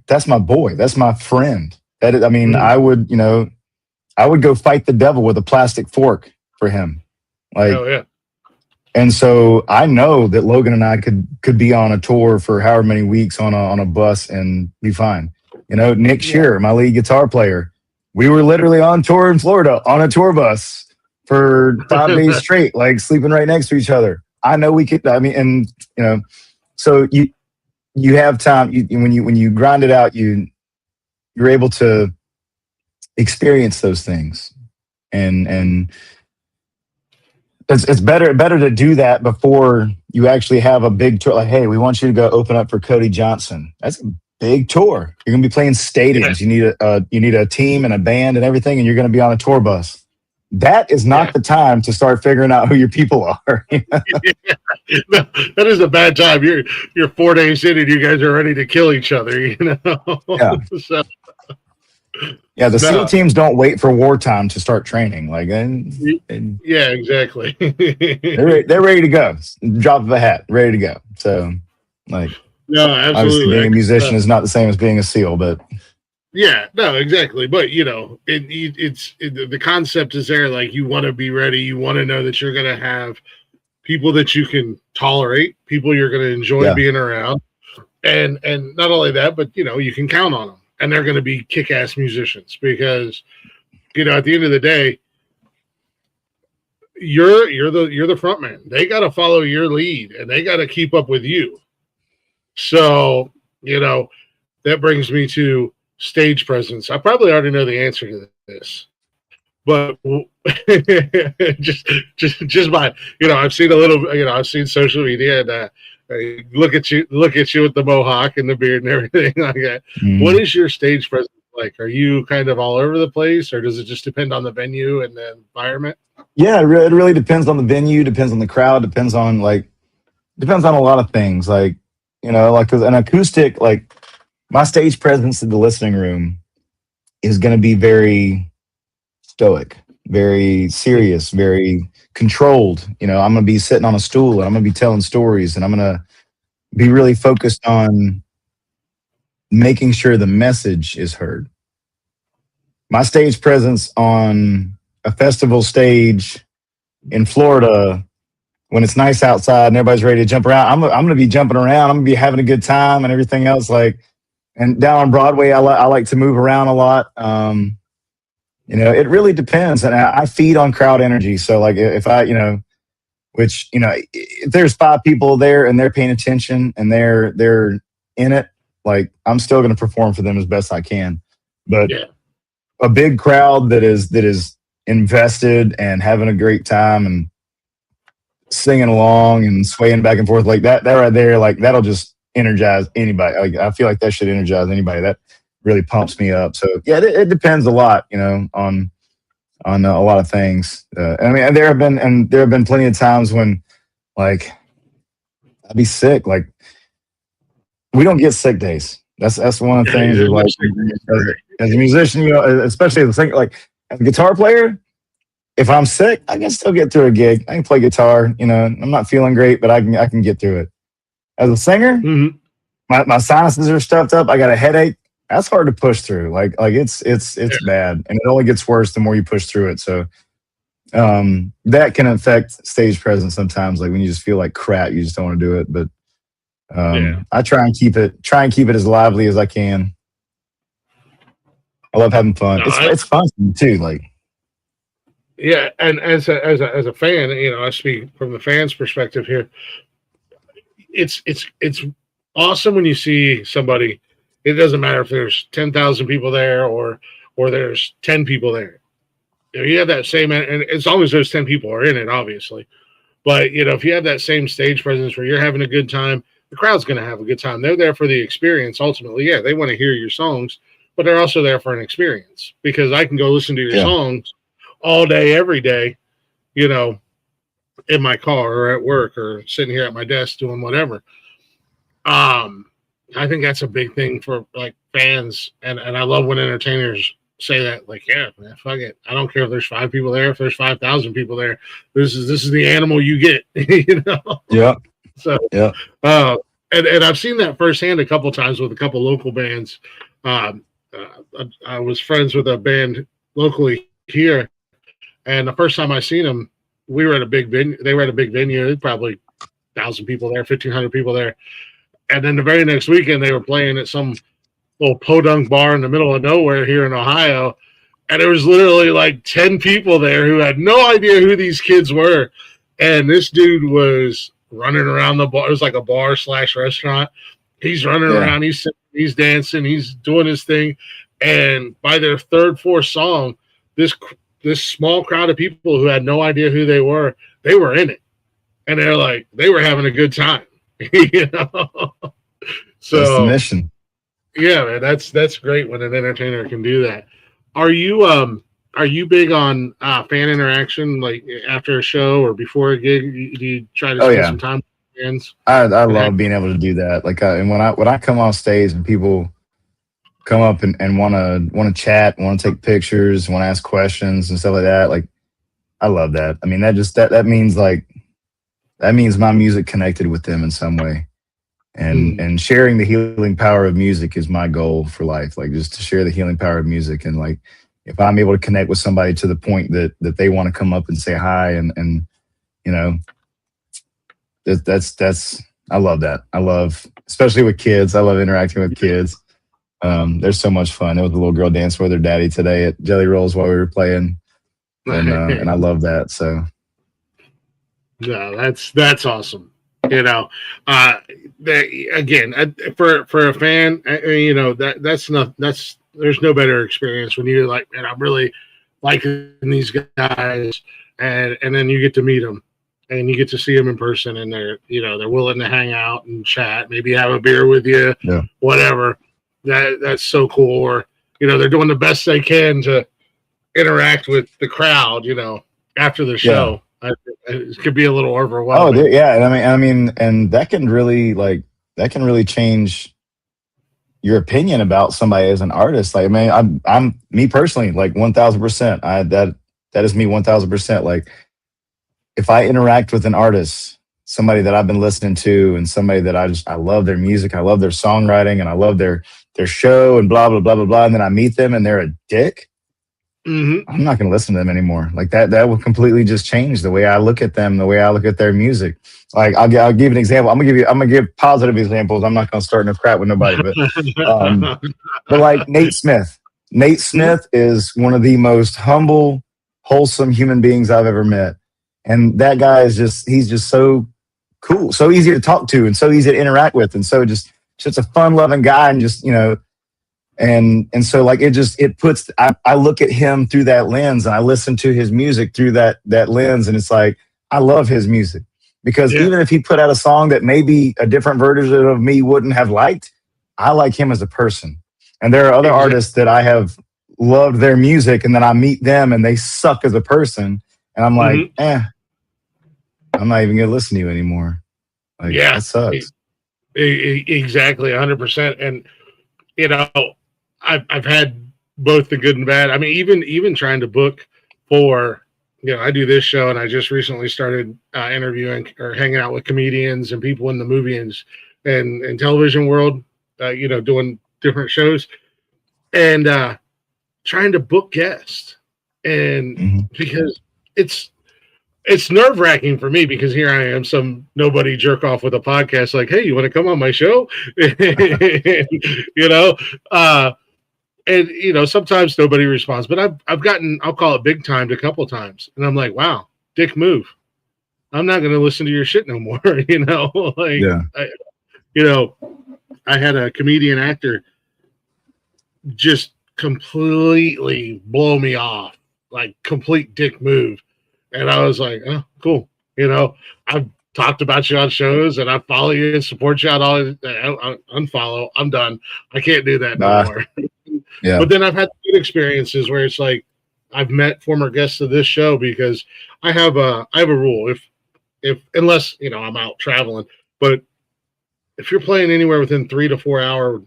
that's my boy. That's my friend. Mm-hmm. I would go fight the devil with a plastic fork for him. Like, oh, yeah. And so I know that Logan and I could be on a tour for however many weeks on a bus and be fine. Nick Shearer, my lead guitar player, we were literally on tour in Florida on a tour bus for 5 days straight, like sleeping right next to each other. I know we could. So you have time. When you grind it out, you're able to experience those things, and it's better to do that before you actually have a big tour. Like, hey, we want you to go open up for Cody Johnson. That's a big tour. You're gonna be playing stadiums. You need a team and a band and everything, and you're gonna be on a tour bus. That is not the time to start figuring out who your people are. No, that is a bad time. You're 4 days in and you guys are ready to kill each other. Yeah. The SEAL teams don't wait for wartime to start training. Like, yeah, exactly. they're ready to go. Drop of a hat, ready to go. So, like, no, absolutely. Obviously, being a musician is not the same as being a SEAL, but. Yeah, no, exactly. But, the concept is there. Like, you want to be ready. You want to know that you're going to have people that you can tolerate, people you're going to enjoy being around. And not only that, but, you can count on them. And they're going to be kick-ass musicians because, at the end of the day, you're the front man. They got to follow your lead and they got to keep up with you. So, that brings me to stage presence. I probably already know the answer to this, but just by I've seen a little. I've seen social media and look at you with the mohawk and the beard and everything like that. Mm. What is your stage presence like? Are you kind of all over the place, or does it just depend on the venue and the environment? Yeah, it really depends on the venue, depends on the crowd, depends on a lot of things. Like, like an acoustic, like my stage presence in the listening room is going to be very stoic, very serious, very controlled. You know, I'm going to be sitting on a stool and I'm going to be telling stories and I'm going to be really focused on making sure the message is heard. My stage presence on a festival stage in Florida, when it's nice outside and everybody's ready to jump around, I'm going to be jumping around. I'm going to be having a good time and everything else. Like, and down on Broadway, I like to move around a lot. You know, it really depends, and I feed on crowd energy. So, like, if I, you know, which, you know, if there's 5 people there and they're paying attention and they're in it, like, I'm still going to perform for them as best I can. But Yeah. a big crowd that is invested and having a great time and singing along and swaying back and forth like that right there, like, that'll just energize anybody. Like, I feel like that should energize anybody. That really pumps me up. So yeah, it depends a lot, you know, on a lot of things. I mean, there have been plenty of times when, like, I'd be sick. Like, we don't get sick days. That's one of the things. Is like, as a musician, you know, especially as a singer, like, as a guitar player, if I'm sick, I can still get through a gig. I can play guitar. You know, I'm not feeling great, but I can get through it. As a singer, my sinuses are stuffed up. I got a headache. That's hard to push through. Like it's bad, and it only gets worse the more you push through it. So that can affect stage presence sometimes. Like when you just feel like crap, you just don't want to do it. But I try and keep it as lively as I can. I love having fun. No, it's fun too. Like, yeah, and as a fan, you know, I speak from the fans' perspective here. It's awesome when you see somebody. It doesn't matter if there's 10,000 people there or there's 10 people there. You know, you have that same, and as long as those 10 people are in it, obviously. But, you know, if you have that same stage presence where you're having a good time, the crowd's going to have a good time. They're there for the experience. Ultimately, yeah, they want to hear your songs, but they're also there for an experience, because I can go listen to your songs all day, every day, you know, in my car or at work or sitting here at my desk doing whatever. I think that's a big thing for, like, fans, and I love when entertainers say that, like, yeah, man, fuck it. I don't care if there's 5 people there, if there's 5,000 people there. This is the animal you get, you know? Yeah. So, yeah. And I've seen that firsthand a couple times with a couple local bands. I was friends with a band locally here, and the first time I seen them, we were at a big venue. They were at a big venue, probably 1,000 people there, 1,500 people there. And then the very next weekend, they were playing at some little podunk bar in the middle of nowhere here in Ohio. And there was literally like 10 people there who had no idea who these kids were. And this dude was running around the bar. It was like a bar / restaurant. He's running around. He's singing, he's dancing. He's doing his thing. And by their 3rd, 4th song, this small crowd of people who had no idea who they were in it. And they're like, they were having a good time. You know, so that's the mission. Yeah, man, that's great when an entertainer can do that. Are you big on fan interaction, like after a show or before a gig? Do you try to spend some time with fans? I love being able to do that. Like, and when I come off stage and people come up and want to chat, want to take pictures, want to ask questions and stuff like that, like, I love that. I mean, that means, like, that means my music connected with them in some way. And sharing the healing power of music is my goal for life. Like, just to share the healing power of music. And, like, if I'm able to connect with somebody to the point that they want to come up and say hi and you know, that's I love that. I love, especially with kids. I love interacting with kids. They're so much fun. There was a little girl dancing with her daddy today at Jelly Rolls while we were playing. And I love that. So yeah, that's awesome. You know, again, for a fan, you know, that's there's no better experience when you're like, man, I'm really liking these guys, and then you get to meet them and you get to see them in person, and they're willing to hang out and chat, maybe have a beer with you, whatever. That's so cool. Or, you know, they're doing the best they can to interact with the crowd, you know, after the show. It could be a little overwhelming. Oh, yeah. And I mean, and that can really change your opinion about somebody as an artist. Like, man, I'm me personally, like 1000%. That is me 1000%. Like, if I interact with an artist, somebody that I've been listening to, and somebody that I love their music, I love their songwriting, and I love their show, and blah blah blah blah blah, and then I meet them and they're a dick, I'm not going to listen to them anymore. Like that will completely just change the way I look at them, the way I look at their music. Like I'll give an example. I'm gonna give positive examples. I'm not going to start no crap with nobody, but like Nate Smith. Nate Smith is one of the most humble, wholesome human beings I've ever met. And that guy is he's just so cool, so easy to talk to, and so easy to interact with, and so just a fun loving guy, and just, and so like it puts, I look at him through that lens, and I listen to his music through that lens, and it's like, I love his music, because even if he put out a song that maybe a different version of me wouldn't have liked, I like him as a person. And there are other artists that I have loved their music, and then I meet them and they suck as a person, and I'm like, I'm not even gonna listen to you anymore. Like, that sucks. Exactly, 100%. And I've had both the good and bad. I mean, even trying to book for, I do this show, and I just recently started interviewing or hanging out with comedians and people in the movie and television world, doing different shows, and trying to book guests, and because it's nerve-wracking for me, because here I am, some nobody jerk off with a podcast, like, hey, you want to come on my show? And sometimes nobody responds, but I've gotten, I'll call it big timed a couple times, and I'm like, wow, dick move. I'm not going to listen to your shit no more. I had a comedian actor just completely blow me off, like complete dick move. And I was like, oh, cool. I've talked about you on shows, and I follow you and support you on all. I unfollow. I'm done. I can't do that no more. Yeah. But then I've had good experiences where it's like, I've met former guests of this show, because I have a rule. If unless I'm out traveling, but if you're playing anywhere within 3 to 4 hour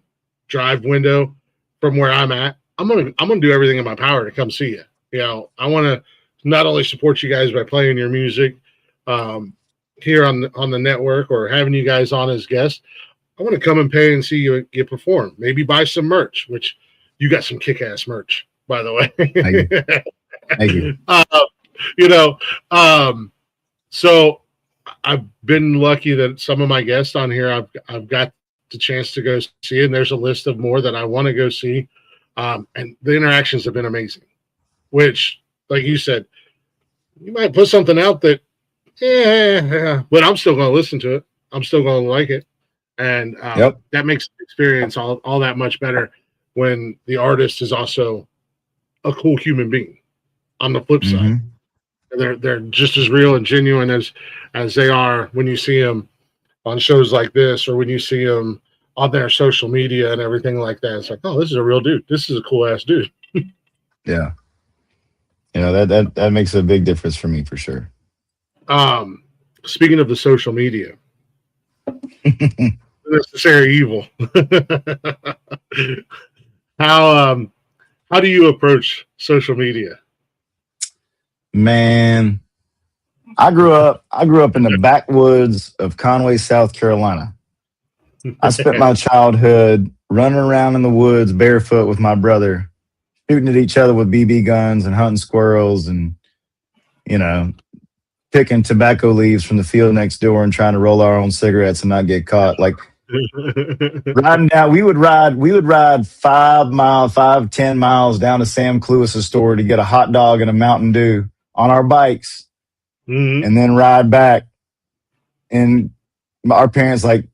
drive window from where I'm at, I'm gonna do everything in my power to come see you. I want to not only support you guys by playing your music here on the network, or having you guys on as guests. I want to come and pay and see you perform. Maybe buy some merch, which you got some kick-ass merch, by the way. Thank you. So I've been lucky that some of my guests on here, I've got the chance to go see, and there's a list of more that I want to go see. And the interactions have been amazing, which, like you said, you might put something out that, but I'm still going to listen to it. I'm still going to like it. And that makes the experience all that much better when the artist is also a cool human being on the flip side. They're just as real and genuine as they are when you see them on shows like this, or when you see them on their social media and everything like that. It's like, oh, this is a real dude. This is a cool ass dude. Yeah. That makes a big difference for me, for sure. Speaking of the social media, necessary evil. How do you approach social media? Man, I grew up in the backwoods of Conway, South Carolina. I spent my childhood running around in the woods barefoot with my brother, shooting at each other with BB guns and hunting squirrels, and picking tobacco leaves from the field next door and trying to roll our own cigarettes and not get caught. Like, riding down, we would ride 10 miles down to Sam Cluis's store to get a hot dog and a Mountain Dew on our bikes, and then ride back. And our parents, like,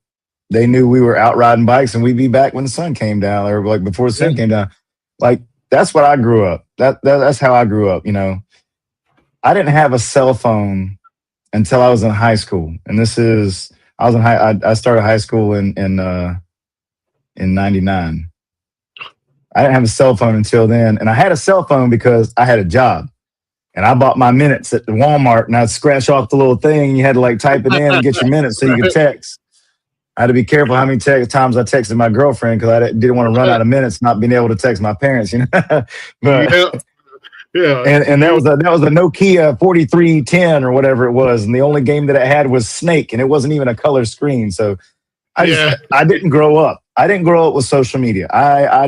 they knew we were out riding bikes, and we'd be back when the sun came down, or like before the sun came down. Like, that's what I grew up. That's how I grew up. I didn't have a cell phone until I was in high school, and I started high school in 99. I didn't have a cell phone until then, and I had a cell phone because I had a job, and I bought my minutes at the Walmart, and I'd scratch off the little thing, and you had to like type it in and get your minutes so you could text. I had to be careful how many times I texted my girlfriend because I didn't want to run out of minutes not being able to text my parents, you know. But Yeah, yeah. and that was a Nokia 4310 or whatever it was, and the only game that it had was Snake, and it wasn't even a color screen. So Yeah. I didn't grow up. I didn't grow up with social media. I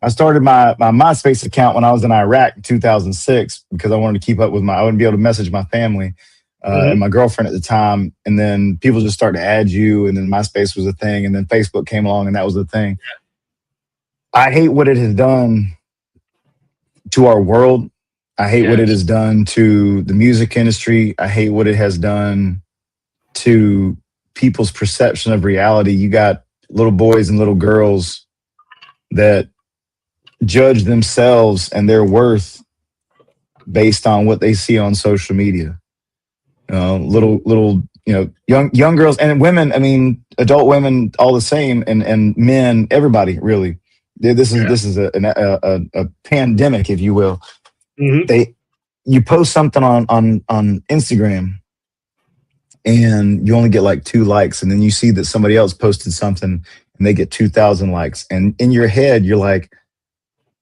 started my MySpace account when I was in Iraq in 2006 because I wanted to keep up with I wouldn't be able to message my family and my girlfriend at the time. And then people just started to add you, and then MySpace was a thing, and then Facebook came along, and that was the thing. I hate what it has done to our world. I hate what it has done to the music industry. I hate what it has done to people's perception of reality. You got little boys and little girls that judge themselves and their worth based on what they see on social media. Little, young girls and women. I mean, adult women, all the same, and men, everybody really. This is a pandemic, if you will. You post something on Instagram, and you only get like 2 likes, and then you see that somebody else posted something and they get 2,000 likes, and in your head you're like,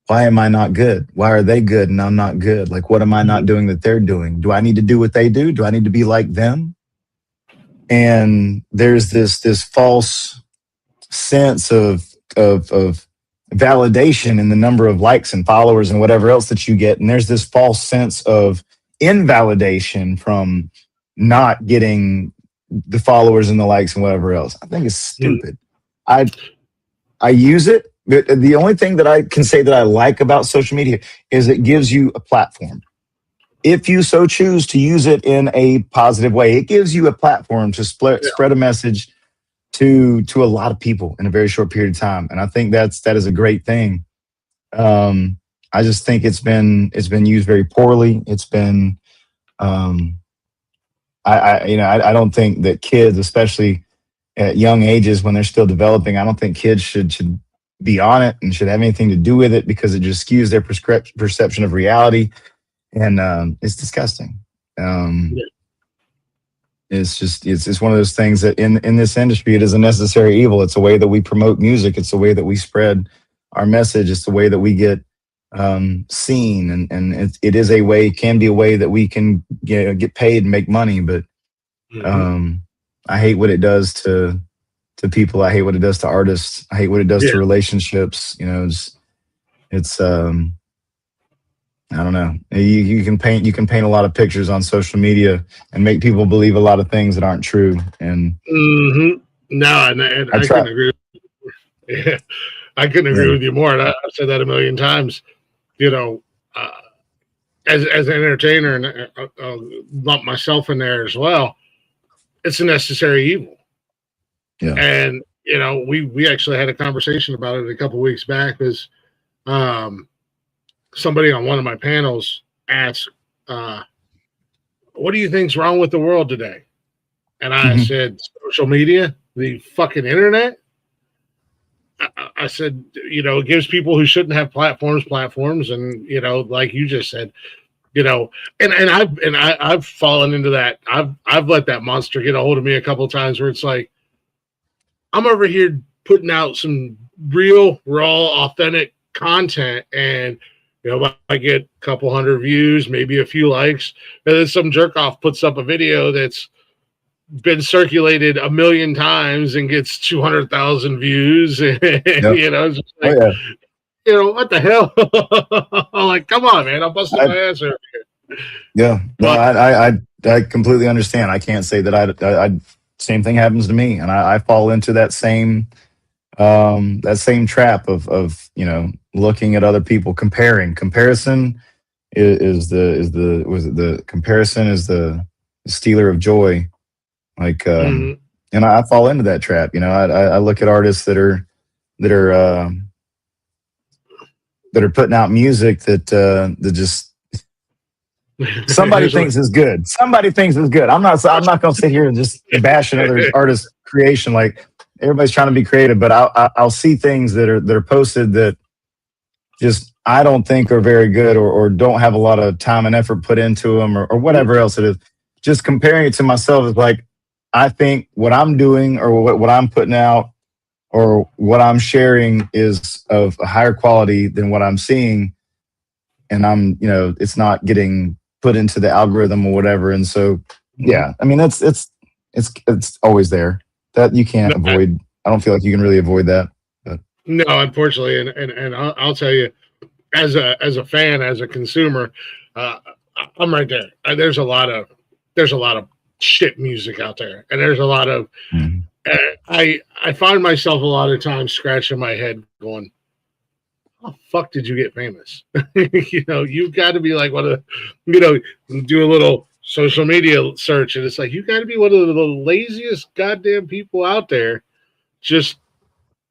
why am I not good? Why are they good and I'm not good? Like, what am I not doing that they're doing? Do I need to do what they do? Do I need to be like them? And there's this false sense of validation in the number of likes and followers and whatever else that you get, and there's this false sense of invalidation from not getting the followers and the likes and whatever else. I think it's stupid. I use it. But the only thing that I can say that I like about social media is it gives you a platform. If you so choose to use it in a positive way, it gives you a platform to spread a message to a lot of people in a very short period of time. And I think that is a great thing. I just think it's been used very poorly. It's been, I don't think that kids, especially at young ages when they're still developing, I don't think kids should be on it and should have anything to do with it because it just skews their perception of reality. And it's disgusting. It's one of those things that in this industry, it is a necessary evil. It's a way that we promote music. It's a way that we spread our message. It's the way that we get seen. And it is can be a way that we can get paid and make money. But I hate what it does to people. I hate what it does to artists. I hate what it does to relationships. It's I don't know. You can paint a lot of pictures on social media and make people believe a lot of things that aren't true. And no, and I couldn't agree. Yeah, I couldn't agree with you more. And I've said that a million times. As an entertainer, and I'll lump myself in there as well. It's a necessary evil. Yeah. And we actually had a conversation about it a couple of weeks back. Because somebody on one of my panels asked, what do you think's wrong with the world today? And I said, social media, the fucking internet. I said, it gives people who shouldn't have platforms. And, like you just said, and I've fallen into that. I've let that monster get a hold of me a couple of times where it's like, I'm over here putting out some real, raw, authentic content, and I get a couple hundred views, maybe a few likes, and then some jerk off puts up a video that's been circulated 1 million times and gets 200,000 views. And, it's just like, what the hell? I'm like, come on, man, I'm busting my ass over here. Yeah, no, I completely understand. I can't say that I same thing happens to me, and I fall into that same trap of looking at other people, comparison is the comparison is the stealer of joy. Like, and I fall into that trap. I look at artists that are putting out music that just somebody thinks is good. Somebody thinks is good. I'm not going to sit here and just bash another artist's creation. Like, everybody's trying to be creative, but I'll see things that are posted that just I don't think are very good or don't have a lot of time and effort put into them or whatever else it is. Just comparing it to myself is like, I think what I'm doing or what I'm putting out or what I'm sharing is of a higher quality than what I'm seeing. And I'm, it's not getting put into the algorithm or whatever. And so, yeah, I mean, it's always there that you can't avoid. I don't feel like you can really avoid that. But. No, unfortunately. And I'll tell you, as a fan, as a consumer, I'm right there. There's a lot of shit music out there, and there's a lot of. I find myself a lot of times scratching my head, going, "How the fuck did you get famous?" You've got to be like one of, do a little social media search, and it's like you got to be one of the laziest goddamn people out there,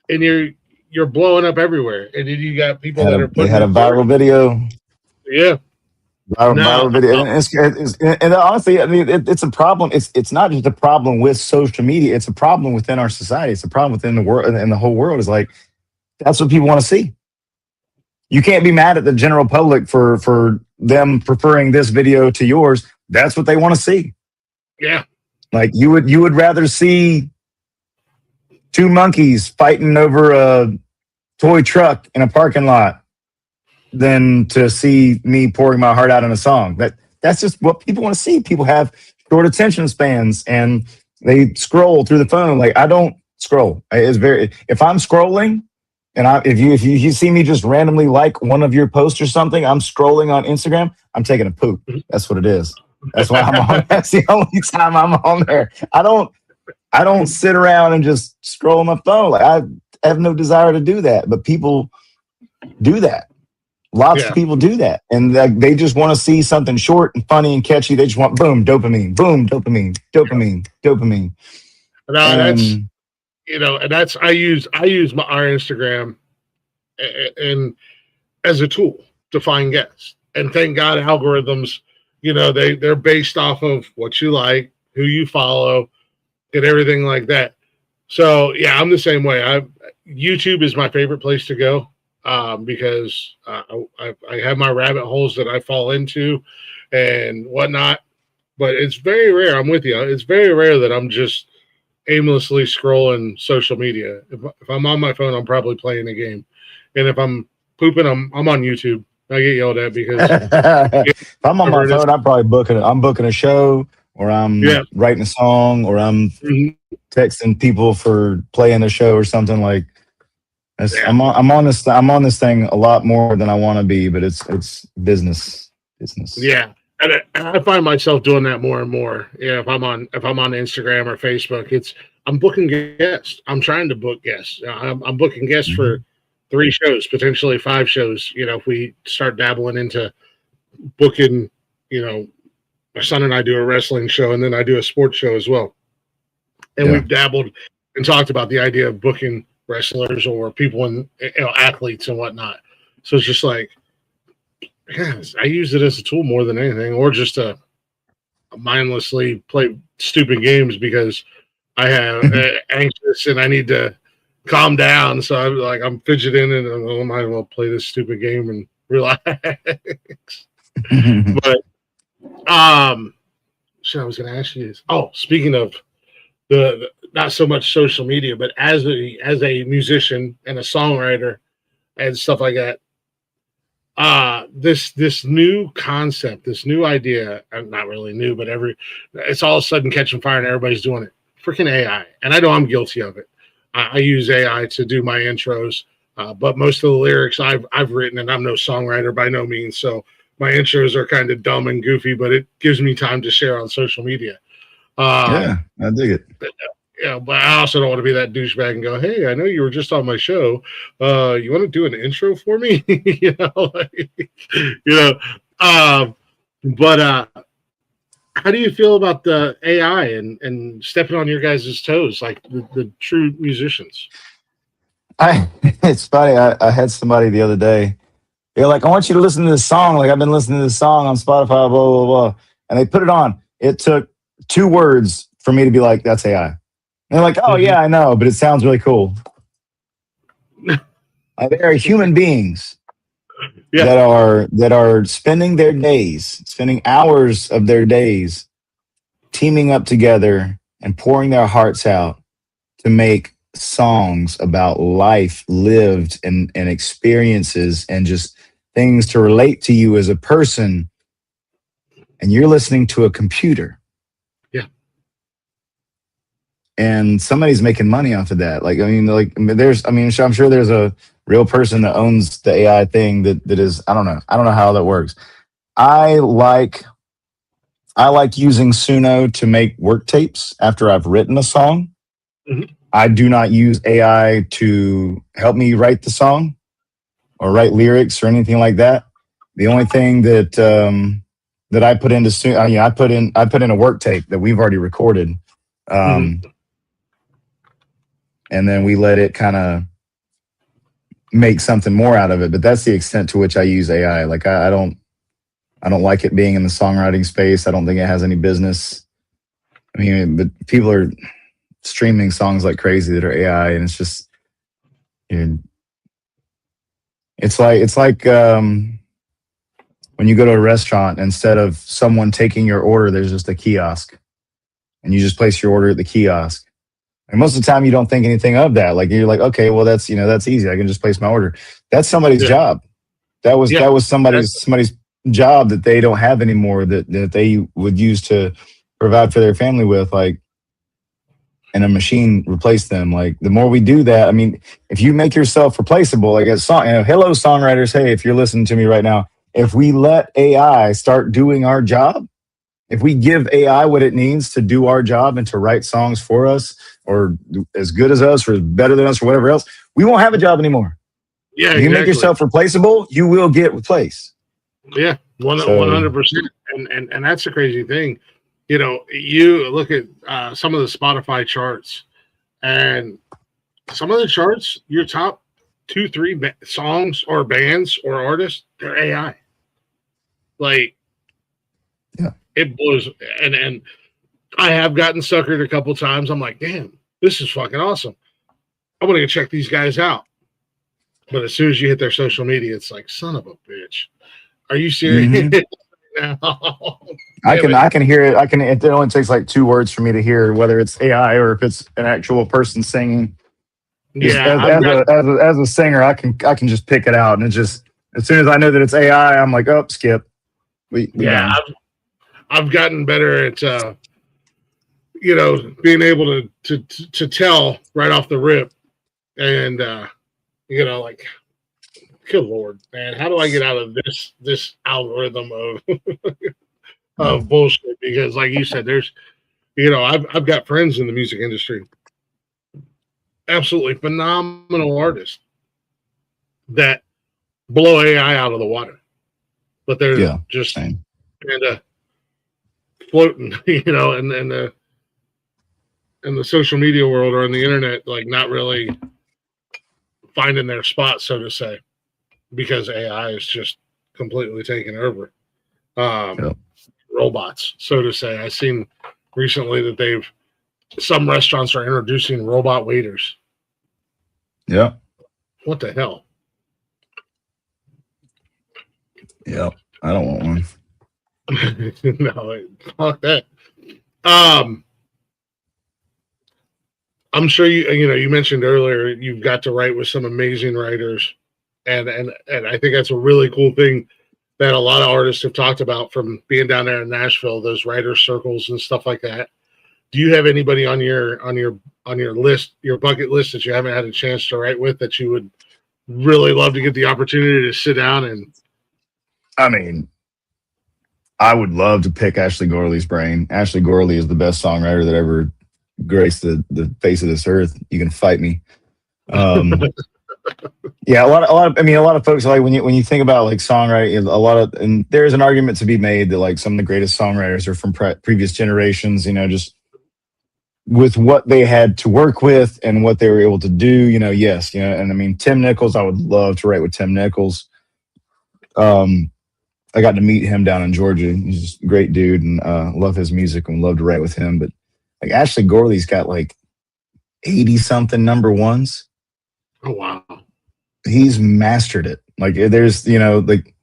and you're blowing up everywhere, and then you got people that are putting. They had a viral video. Yeah. Viral video. And honestly, I mean, it's a problem. It's not just a problem with social media. It's a problem within our society. It's a problem within the world, and the whole world is like, that's what people want to see. You can't be mad at the general public for them preferring this video to yours. That's what they want to see. Yeah. Like you would rather see two monkeys fighting over a toy truck in a parking lot than to see me pouring my heart out in a song. That's just what people want to see. People have short attention spans and they scroll through the phone. Like I don't scroll. If I'm scrolling and if you see me just randomly like one of your posts or something, I'm scrolling on Instagram, I'm taking a poop. That's what it is. That's why I'm on. That's the only time I'm on there. I don't sit around and just scroll my phone. Like I have no desire to do that, but people do that. Lots of people do that, and they just want to see something short and funny and catchy. They just want boom, dopamine, boom, dopamine, dopamine, dopamine. And that's I use our Instagram and as a tool to find guests. And thank God algorithms, they're based off of what you like, who you follow, and everything like that. So yeah, I'm the same way. YouTube is my favorite place to go. Because I have my rabbit holes that I fall into and whatnot, but it's very rare. I'm with you. It's very rare that I'm just aimlessly scrolling social media. If I'm on my phone, I'm probably playing a game, and if I'm pooping, I'm on YouTube. I get yelled at because if I'm on my phone, I'm probably booking a show, or I'm writing a song, or I'm texting people for playing a show or something like. I'm on this thing a lot more than I want to be, but it's business. Yeah, and I find myself doing that more and more. Yeah, if I'm on Instagram or Facebook, I'm booking guests. I'm trying to book guests. I'm booking guests for 3 shows, potentially 5 shows. If we start dabbling into booking, my son and I do a wrestling show, and then I do a sports show as well. And we've dabbled and talked about the idea of booking wrestlers or people in athletes and whatnot. So it's just like, I use it as a tool more than anything, or just to mindlessly play stupid games because I have anxious and I need to calm down. So I'm fidgeting and I might as well play this stupid game and relax. But shit, I was going to ask you this. Oh, speaking of the not so much social media, but as a musician and a songwriter and stuff like that, this new concept, this new idea, not really new, but it's all of a sudden catching fire and everybody's doing it. Freaking AI. And I know I'm guilty of it. I use AI to do my intros, but most of the lyrics I've written, and I'm no songwriter by no means, so my intros are kind of dumb and goofy, but it gives me time to share on social media. Yeah, I dig it. But I also don't want to be that douchebag and go, "Hey, I know you were just on my show. You want to do an intro for me?" But how do you feel about the AI and stepping on your guys' toes, like the true musicians? It's funny. I had somebody the other day. They're like, "I want you to listen to this song. Like I've been listening to this song on Spotify, blah blah blah," and they put it on. It took 2 words for me to be like, "That's AI." And they're like, "Oh yeah, I know, but it sounds really cool." They are human beings that are spending hours of their days teaming up together and pouring their hearts out to make songs about life lived and experiences and just things to relate to you as a person, and you're listening to a computer. Yeah. And somebody's making money off of that. Like, I mean, I'm sure there's a real person that owns the AI thing that is, I don't know how that works. I like using Suno to make work tapes after I've written a song. Mhm. I do not use AI to help me write the song or write lyrics or anything like that. The only thing that I put into I put in a work tape that we've already recorded, and then we let it kind of make something more out of it. But that's the extent to which I use AI. Like I don't like it being in the songwriting space. I don't think it has any business. I mean, but people are streaming songs like crazy that are AI, and it's just, it's like when you go to a restaurant, instead of someone taking your order, there's just a kiosk, and you just place your order at the kiosk. And most of the time, you don't think anything of that. Like you're like, okay, well that's easy. I can just place my order. That's somebody's job. That was somebody's job that they don't have anymore. That they would use to provide for their family with, like. And a machine replace them. Like the more we do that, I mean, if you make yourself replaceable, like hello songwriters, hey, if you're listening to me right now, if we let AI start doing our job, if we give AI what it needs to do our job and to write songs for us, or as good as us, or better than us, or whatever else, we won't have a job anymore. Yeah, if you make yourself replaceable, you will get replaced. Yeah, 100%. And that's the crazy thing. You look at some of the Spotify charts, and some of the charts, your top 2-3 songs or bands or artists, they're AI. Like, yeah, it blows. And I have gotten suckered a couple times. I'm like, damn, this is fucking awesome. I want to go check these guys out. But as soon as you hit their social media, it's like, son of a bitch. Are you serious? Mm-hmm. I can hear it. It only takes like 2 words for me to hear whether it's AI or if it's an actual person singing. Yeah, as a singer, I can just pick it out, and it just, as soon as I know that it's AI, I'm like, oh, skip. I've gotten better at being able to tell right off the rip, and like, good Lord, man, how do I get out of this algorithm of bullshit? Because like you said, there's, I've got friends in the music industry, absolutely phenomenal artists that blow AI out of the water, but they're just kind of floating, in the social media world or in the internet, like not really finding their spot, so to say, because AI is just completely taken over. Robots, so to say. I've seen recently that some restaurants are introducing robot waiters. Yeah. What the hell? Yeah. I don't want one. No, fuck that. I'm sure you mentioned earlier you've got to write with some amazing writers, and I think that's a really cool thing that a lot of artists have talked about from being down there in Nashville, those writer circles and stuff like that. Do you have anybody on your list, your bucket list, that you haven't had a chance to write with, that you would really love to get the opportunity to sit down and? I mean, I would love to pick Ashley Gorley's brain. Ashley Gorley is the best songwriter that ever graced the face of this earth. You can fight me. Yeah, a lot of folks, like when you think about like songwriting, and there's an argument to be made that like some of the greatest songwriters are from previous generations. Just with what they had to work with and what they were able to do. Yes, and I mean Tim Nichols. I would love to write with Tim Nichols. I got to meet him down in Georgia. He's just a great dude, and love his music and love to write with him. But like Ashley Gorley's got like 80 something number ones. Oh wow. He's mastered it. Like there's, like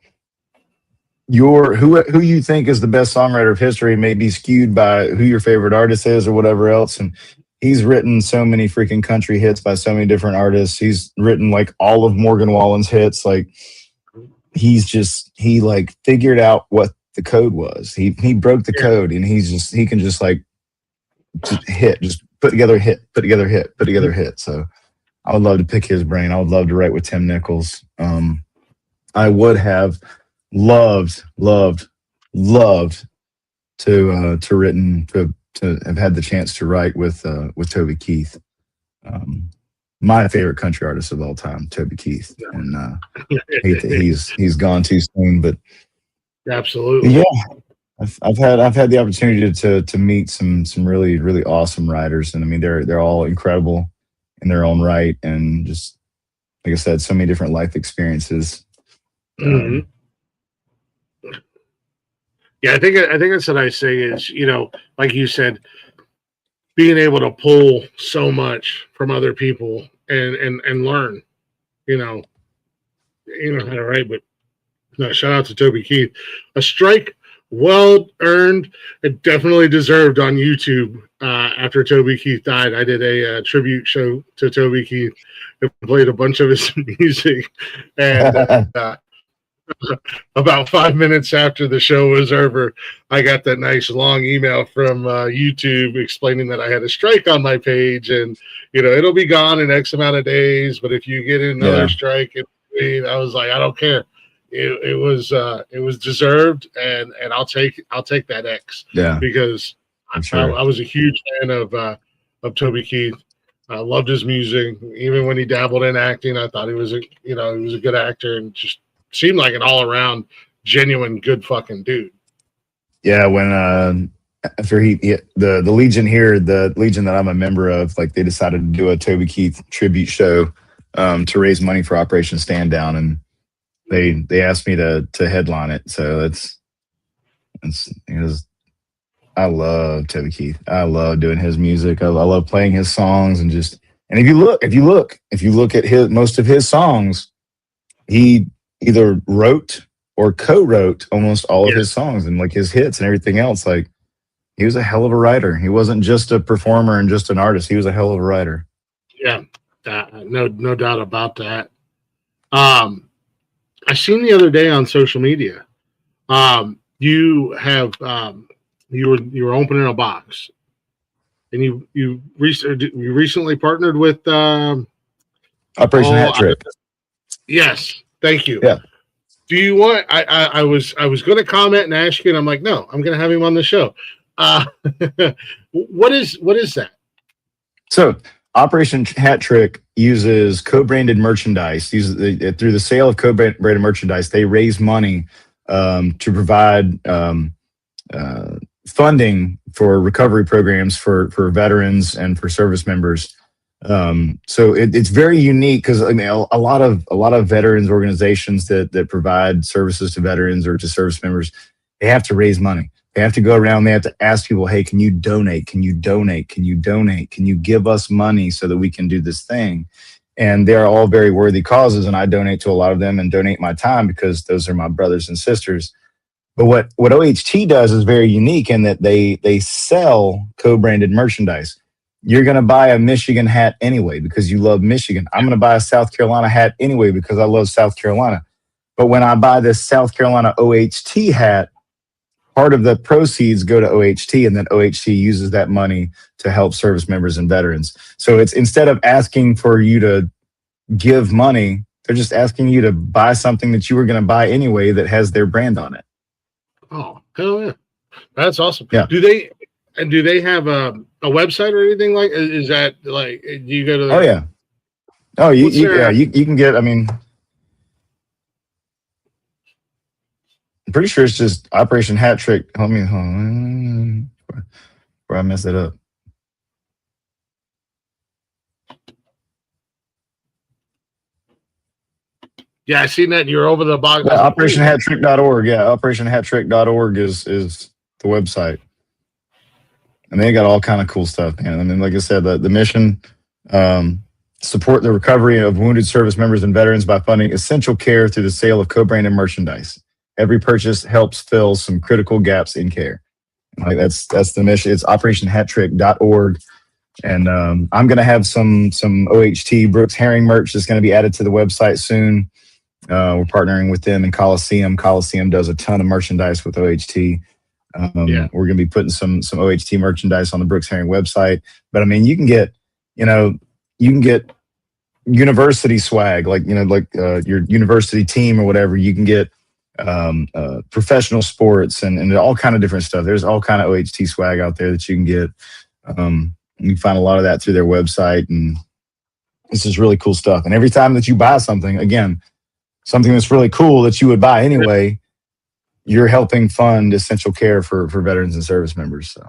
who you think is the best songwriter of history may be skewed by who your favorite artist is or whatever else. And he's written so many freaking country hits by so many different artists. He's written like all of Morgan Wallen's hits. Like he like figured out what the code was. He broke the code, and he can just put together a hit, put together a hit, put together a hit. So I would love to pick his brain. I would love to write with Tim Nichols. I would have loved to have had the chance to write with Toby Keith, my favorite country artist of all time, Toby Keith, and he's gone too soon. But absolutely, yeah, I've had the opportunity to meet some really awesome writers, and I mean they're all incredible in their own right, and just like I said, so many different life experiences. Mm-hmm. Yeah, I think that's what I say is, like you said, being able to pull so much from other people and learn, how to write. But no, shout out to Toby Keith. A strike well earned, and definitely deserved on YouTube. After Toby Keith died, I did a tribute show to Toby Keith and played a bunch of his music, and about 5 minutes after the show was over, I got that nice long email from YouTube explaining that I had a strike on my page, and it'll be gone in X amount of days. But if you get another strike, I was like, I don't care. It was deserved, and I'll take that X. Yeah, because I was a huge fan of Toby Keith. I loved his music, even when he dabbled in acting. I thought he was a good actor, and just seemed like an all-around genuine good fucking dude. Yeah, when after the Legion here, the Legion that I'm a member of, like they decided to do a Toby Keith tribute show to raise money for Operation Stand Down, and they asked me to headline it. So I love Toby Keith. I love doing his music. I love playing his songs, and if you look at most of his songs, he either wrote or co-wrote almost all of his songs, and like his hits and everything else. Like he was a hell of a writer. He wasn't just a performer and just an artist. He was a hell of a writer. Yeah, no doubt about that. I seen the other day on social media, you were opening a box, and you recently partnered with Operation Hat Trick. Yes. Thank you. Yeah. Do you want? I was going to comment and ask you, and I'm like, no, I'm going to have him on the show. What is that? So, Operation Hat Trick uses co-branded merchandise. Through the sale of co-branded merchandise, they raise money to provide funding for recovery programs for veterans and for service members. So it's very unique because I mean a lot of veterans organizations that provide services to veterans or to service members, they have to raise money. They have to go around, they have to ask people, hey, can you donate? Can you donate? Can you donate? Can you give us money so that we can do this thing? And they're all very worthy causes, and I donate to a lot of them and donate my time because those are my brothers and sisters. But what OHT does is very unique in that they sell co-branded merchandise. You're going to buy a Michigan hat anyway because you love Michigan. I'm going to buy a South Carolina hat anyway because I love South Carolina. But when I buy this South Carolina OHT hat, part of the proceeds go to OHT, and then OHT uses that money to help service members and veterans. So it's instead of asking for you to give money, they're just asking you to buy something that you were going to buy anyway that has their brand on it. Oh, hell yeah. That's awesome. Yeah. Do they have a website or anything like? Is that like? Do you go to? Oh yeah. Oh, you can get. I mean, I'm pretty sure it's just Operation Hat Trick. Hold on, where I messed it up. Yeah, I seen that. You're over the box. Yeah, OperationHatTrick.org. Yeah, OperationHatTrick.org is the website. And they got all kind of cool stuff, man. I mean, like I said, the mission, support the recovery of wounded service members and veterans by funding essential care through the sale of co-branded merchandise. Every purchase helps fill some critical gaps in care. Like that's the mission. It's operationhattrick.org. And I'm going to have some OHT Brooks Herring merch that's going to be added to the website soon. We're partnering with them in Coliseum. Coliseum does a ton of merchandise with OHT. We're going to be putting some OHT merchandise on the Brooks Herring website. But I mean, you can get university swag, like your university team or whatever. You can get professional sports and all kind of different stuff. There's all kind of OHT swag out there that you can get. You can find a lot of that through their website, and this is really cool stuff. And every time that you buy something, again, something that's really cool that you would buy anyway, you're helping fund essential care for veterans and service members. So,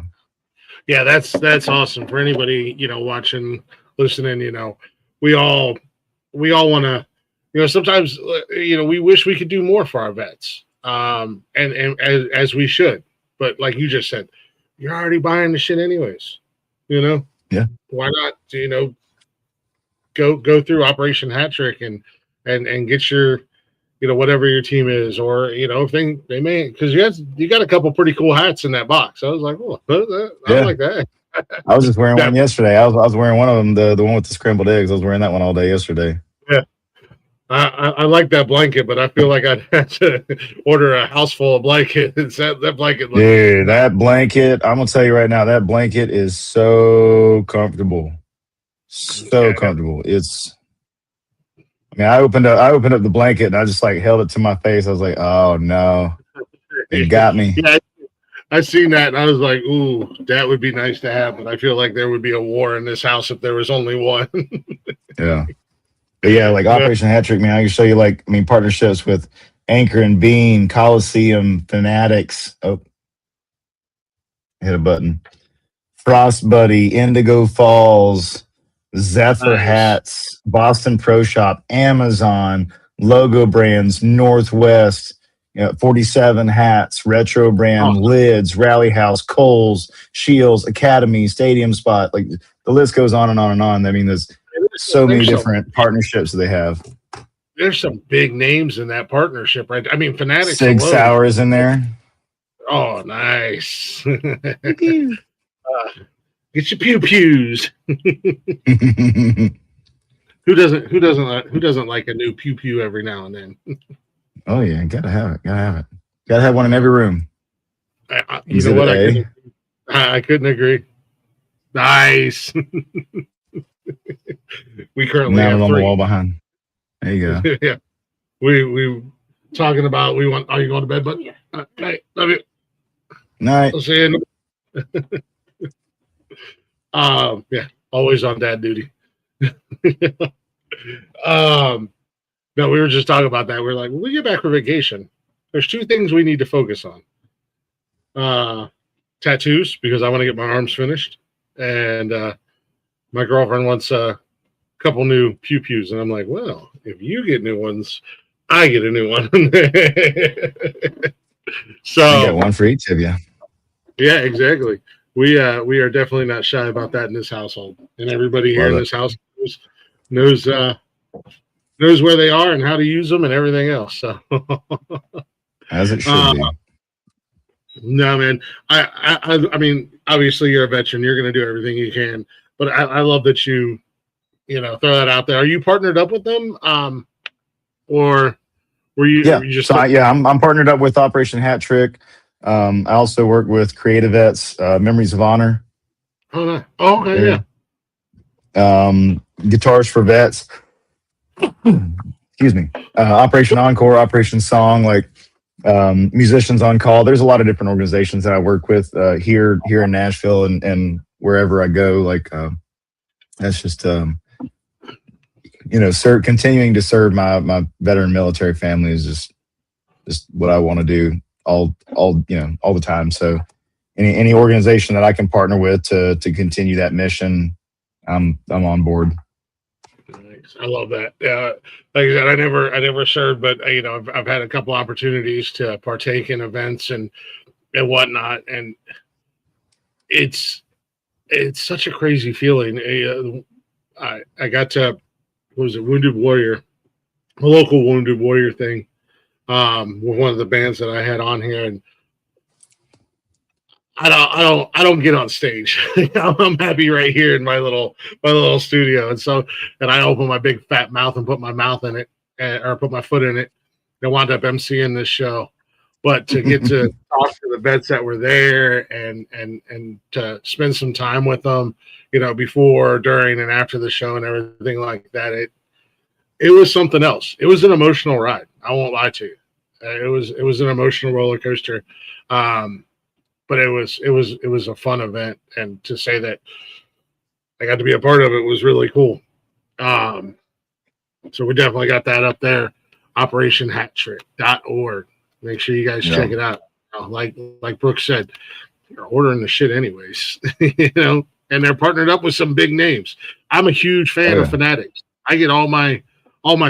yeah, that's awesome for anybody, watching, listening. We all want to, sometimes, we wish we could do more for our vets, and as we should. But like you just said, you're already buying the shit anyways. Yeah. Why not? Go through Operation Hat Trick and get your, whatever your team is, or if they may, because you got a couple pretty cool hats in that box. I was like, oh, I like that. I was just wearing one yesterday. I was wearing one of them, the one with the scrambled eggs. I was wearing that one all day yesterday. Yeah. I like that blanket, but I feel like I'd have to order a house full of blankets. That blanket. Dude, that blanket, I'm going to tell you right now, that blanket is so comfortable. So comfortable. I opened up the blanket and I just held it to my face. I was like, oh no, it got me. Yeah, I seen that and I was like, ooh, that would be nice to have. But I feel like there would be a war in this house if there was only one. Yeah. But yeah, Operation Hat Trick, man, I can show you partnerships with Anchor and Bean, Coliseum, Fanatics. Oh, hit a button. Frost Buddy, Indigo Falls, Zephyr Hats, Boston Pro Shop, Amazon, Logo Brands, Northwest, 47 Hats, Retro Brand, Lids, Rally House, Kohl's, Shields, Academy, Stadium Spot. The list goes on and on and on. I mean, there's so many different partnerships that they have. There's some big names in that partnership, right? I mean, Fanatics. Sig Sauer is in there. Oh, nice. Get your pew pews. Who doesn't like a new pew pew every now and then? Oh yeah, gotta have it. Gotta have one in every room. You know what? I couldn't agree. Nice. We currently have on 3 the wall behind. There you go. Yeah. We talking about are you going to bed, bud? Yeah. Night. Love you. Night. I'll see you. Yeah, always on dad duty. No, we were just talking about that. We're like, when we get back from vacation, there's 2 things we need to focus on. Tattoos, because I want to get my arms finished, and my girlfriend wants a couple new pew pews, and I'm like, well, if you get new ones, I get a new one. So I got one for each of you. Yeah, exactly. We are definitely not shy about that in this household, and everybody here in this house knows where they are and how to use them and everything else. So as it should be. No, man. I mean, obviously you're a veteran. You're going to do everything you can, but I love that you throw that out there. Are you partnered up with them, or were you? Yeah, were you just so I'm partnered up with Operation Hat Trick. I also work with Creative Vets, Memories of Honor. Oh, no. Oh, okay, yeah. Guitars for Vets. Excuse me. Operation Encore, Operation Song, Musicians on Call. There's a lot of different organizations that I work with here in Nashville and wherever I go. That's just continuing to serve my veteran military family is just what I want to do all the time. So any organization that I can partner with to continue that mission, I'm on board. Nice. I love that. Like I said, I never served, but I've had a couple opportunities to partake in events and whatnot, and it's such a crazy feeling. I got to Wounded Warrior, a local Wounded Warrior thing with one of the bands that I had on here, and I don't get on stage. I'm happy right here in my little studio, and I open my big fat mouth and put my mouth in it, or put my foot in it, and wound up emceeing this show. But to get to talk to the vets that were there and to spend some time with them, before, during, and after the show and everything like that, it was something else. It was an emotional ride. I won't lie to you. It was an emotional roller coaster. But it was a fun event, and to say that I got to be a part of it was really cool. So we definitely got that up there, operationhattrick.org. Make sure you guys check it out. Like Brooks said, you're ordering the shit anyways, and they're partnered up with some big names. I'm a huge fan of Fanatics. I get all my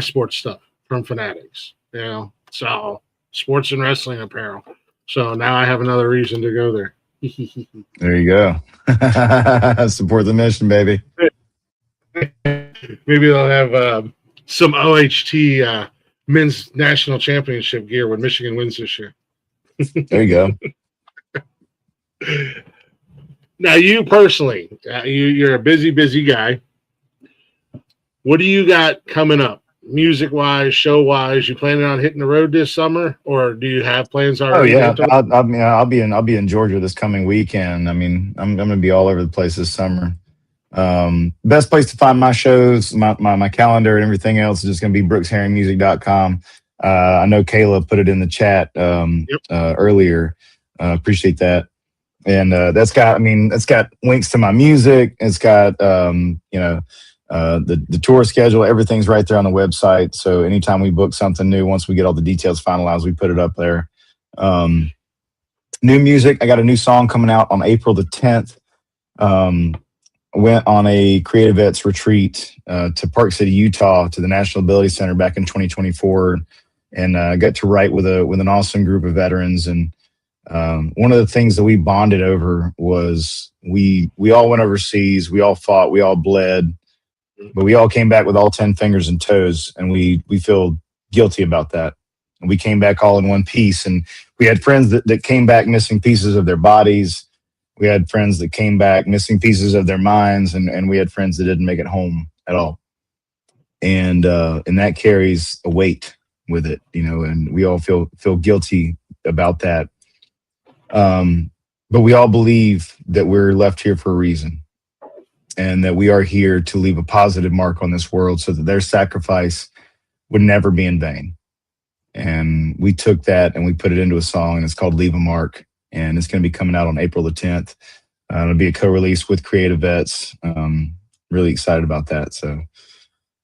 sports stuff from Fanatics, so sports and wrestling apparel. So now I have another reason to go there. There you go. Support the mission, baby. Maybe they'll have some OHT men's national championship gear when Michigan wins this year. There you go. Now, you personally, you're a busy guy. What do you got coming up? Music-wise, show-wise, you planning on hitting the road this summer, or do you have plans already? Oh yeah, I'll be in Georgia this coming weekend. I mean, I'm going to be all over the place this summer. Best place to find my shows, my calendar, and everything else is just going to be brooksherringmusic.com. I know Kayla put it in the chat earlier. Appreciate that. And that's got links to my music. It's got the tour schedule, everything's right there on the website. So anytime we book something new, once we get all the details finalized, we put it up there. New music, I got a new song coming out on April the 10th. Went on a Creative Vets retreat to Park City, Utah, to the National Ability Center back in 2024, and got to write with an awesome group of veterans. And one of the things that we bonded over was we all went overseas, we all fought, we all bled, but we all came back with all 10 fingers and toes, and we feel guilty about that. And we came back all in one piece, and we had friends that came back missing pieces of their bodies. We had friends that came back missing pieces of their minds, and we had friends that didn't make it home at all. And that carries a weight with it, and we all feel guilty about that. But we all believe that we're left here for a reason, and that we are here to leave a positive mark on this world so that their sacrifice would never be in vain. And we took that and we put it into a song, and it's called Leave a Mark. And it's going to be coming out on April the 10th. It'll be a co-release with Creative Vets. Really excited about that. So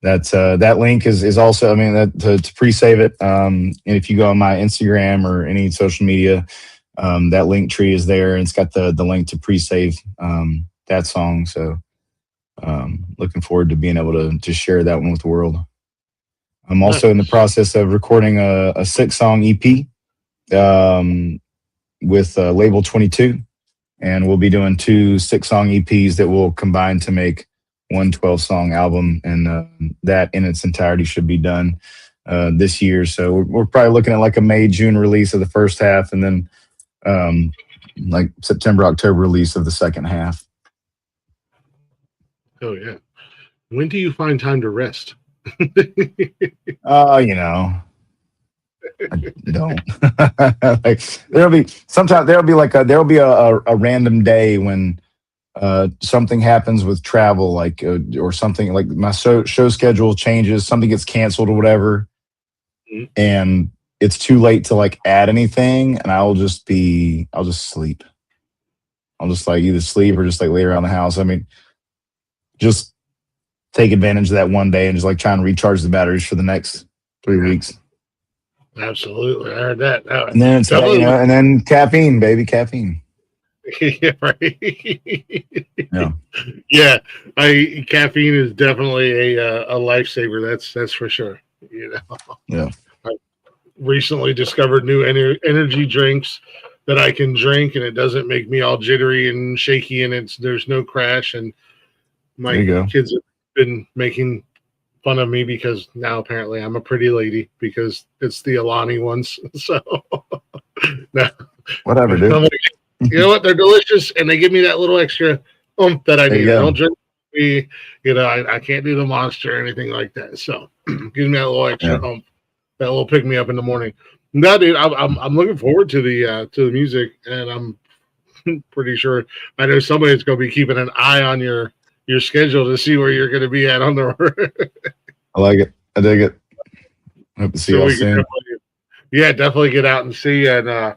that link is also, to pre-save it. And if you go on my Instagram or any social media, that link tree is there, and it's got the link to pre-save that song. So looking forward to being able to share that one with the world. I'm also in the process of recording a 6-song EP with Label 22, and we'll be doing 2 6-song EPs that will combine to make one 12-song album, and that in its entirety should be done this year. So we're probably looking at like a May-June release of the first half, and then like September-October release of the second half. Oh yeah. When do you find time to rest? I don't. Like there'll be a random day when something happens with travel, like or something like my show schedule changes, something gets canceled or whatever, and it's too late to like add anything, and I'll just sleep. I'll just like either sleep or just like lay around the house. Just take advantage of that one day and just like try and recharge the batteries for the next 3 weeks. Absolutely, I heard that. And then it's and then caffeine, baby, caffeine. Yeah, right. Yeah. Caffeine is definitely a lifesaver. That's for sure. Yeah. I recently discovered new energy drinks that I can drink, and it doesn't make me all jittery and shaky, and there's no crash. And my kids have been making fun of me because now apparently I'm a pretty lady because it's the Alani ones. So no, Whatever, dude. you know what? They're delicious, and they give me that little extra that I There need. you I go. don't drink coffee, I can't do the Monster or anything like that. So gives me that little extra that little pick me up in the morning. No, dude, I'm looking forward to the music, and I'm pretty sure I know somebody's going to be keeping an eye on your schedule to see where you're going to be at on the. I like it. I dig it. Hope to see y'all soon. Definitely get out and see, and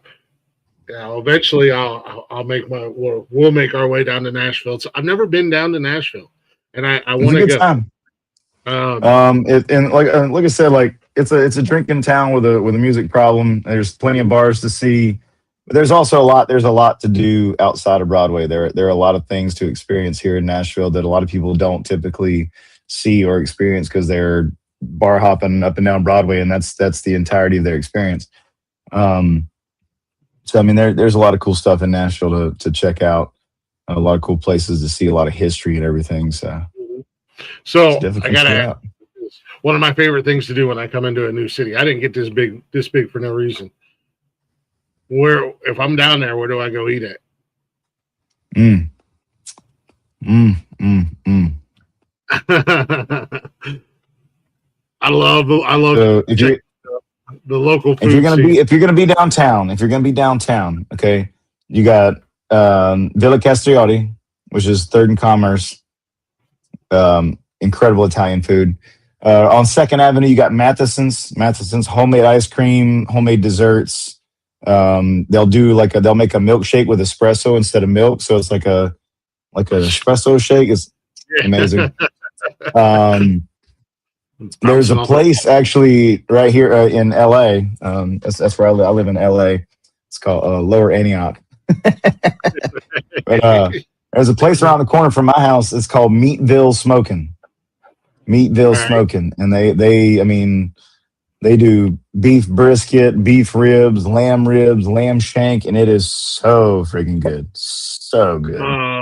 eventually I'll make we'll make our way down to Nashville. So I've never been down to Nashville, and I want to go. Time. And like I said, like it's a drinking town with a music problem. There's plenty of bars to see. But there's also there's a lot to do outside of Broadway. There are a lot of things to experience here in Nashville that a lot of people don't typically see or experience because they're bar hopping up and down Broadway, and that's the entirety of their experience. So I mean, there's a lot of cool stuff in Nashville to check out. A lot of cool places to see, a lot of history and everything. So I gotta. One of my favorite things to do when I come into a new city. I didn't get this big for no reason. If I'm down there, where do I go eat at? I love so the local food. If you're gonna be downtown, okay, you got Villa Castrioti, which is 3rd and Commerce. Incredible Italian food. On 2nd Avenue, you got Matheson's homemade ice cream, homemade desserts. They'll make a milkshake with espresso instead of milk, so it's like an espresso shake. It's amazing. There's a place actually right here in LA. That's where I live. I live in LA. It's called Lower Antioch. But there's a place around the corner from my house. It's called Meatville Smoking. Smoking, and they do beef brisket, beef ribs, lamb shank, and it is so freaking good. So good. Now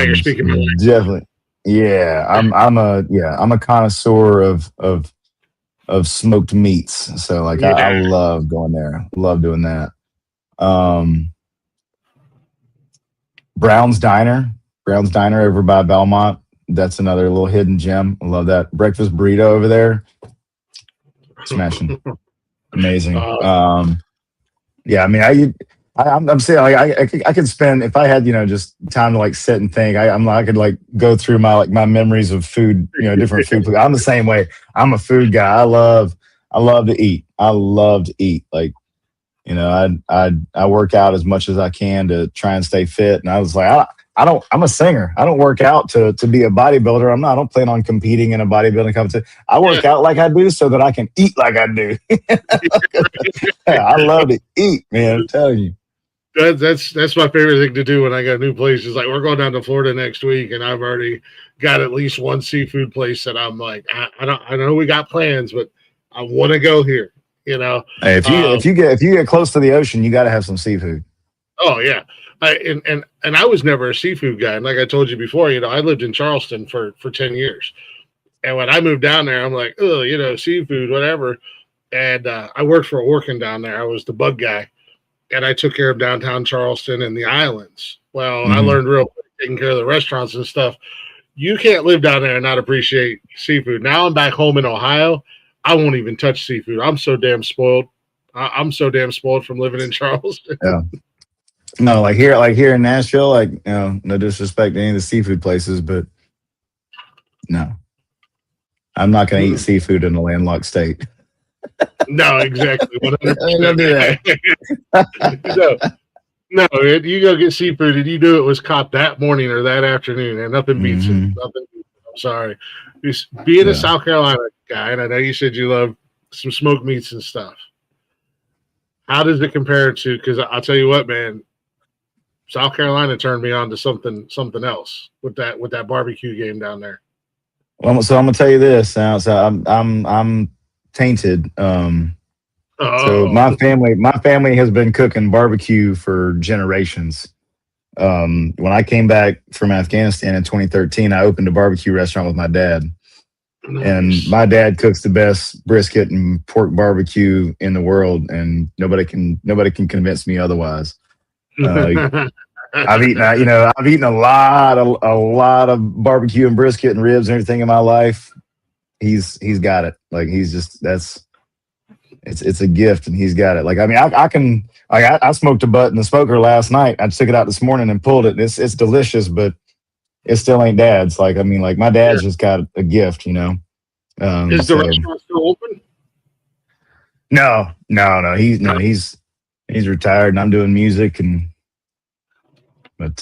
you're speaking my language. Definitely. Yeah, I'm a connoisseur of smoked meats. So like I love going there. Love doing that. Brown's Diner over by Belmont. That's another little hidden gem. I love that. Breakfast burrito over there. Smashing. Amazing. Yeah, I mean, I'm saying like I could spend, if I had just time to like sit and think, I could like go through my memories of food, different food. I'm the same way. I'm a food guy. I love to eat. Like, I work out as much as I can to try and stay fit. And I was like, I'm a singer. I don't work out to be a bodybuilder. I don't plan on competing in a bodybuilding competition. I work out like I do so that I can eat like I do. I love to eat, man. I'm telling you. That's my favorite thing to do when I got new places. Like we're going down to Florida next week, and I've already got at least one seafood place that I'm like, I know we got plans, but I want to go here. Hey, if you get close to the ocean, you got to have some seafood. Oh yeah. And I was never a seafood guy. And like I told you before, I lived in Charleston for 10 years. And when I moved down there, I'm like, oh, seafood, whatever. And I worked for Orkin down there. I was the bug guy. And I took care of downtown Charleston and the islands. Well, I learned real quick taking care of the restaurants and stuff. You can't live down there and not appreciate seafood. Now I'm back home in Ohio. I won't even touch seafood. I'm so damn spoiled. I'm so damn spoiled from living in Charleston. Yeah. No, like here in Nashville, no disrespect to any of the seafood places, but no, I'm not going to eat seafood in a landlocked state. No, exactly. No, you go get seafood and you knew it was caught that morning or that afternoon, and nothing beats it. Nothing beats it. I'm sorry. Just being a South Carolina guy, and I know you said you love some smoked meats and stuff. How does it compare to? Because I'll tell you what, man. South Carolina turned me on to something else with that barbecue game down there. Well, so I'm gonna tell you this now. So I'm tainted. So my family has been cooking barbecue for generations. When I came back from Afghanistan in 2013, I opened a barbecue restaurant with my dad. And my dad cooks the best brisket and pork barbecue in the world, and nobody can convince me otherwise. I've eaten, I've eaten a lot of barbecue and brisket and ribs and everything in my life. He's got it. Like it's a gift, and he's got it. Like, I mean, I smoked a butt in the smoker last night. I took it out this morning and pulled it. It's delicious, but it still ain't dad's. Like, I mean, like my dad's just got a gift, you know. Is the restaurant still open? No. He's retired, and I'm doing music, but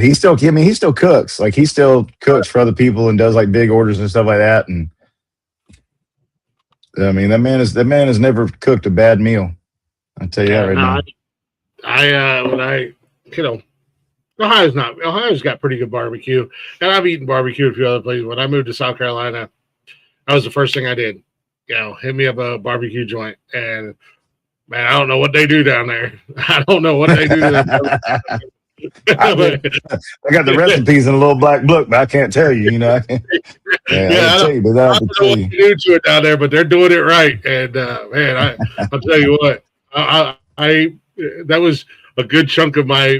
he still, I mean, he still cooks. Like, he still cooks for other people and does like big orders and stuff like that. And I mean, that man has never cooked a bad meal. I'll tell you that right now. Ohio's got pretty good barbecue, and I've eaten barbecue at a few other places. When I moved to South Carolina, that was the first thing I did. Hit me up a barbecue joint, and man, I don't know what they do down there. I don't know what they do. I got the recipes in a little black book, but I can't tell you. You know, I don't know what they do to it down there, but they're doing it right. And man, I'll tell you what, I that was a good chunk of my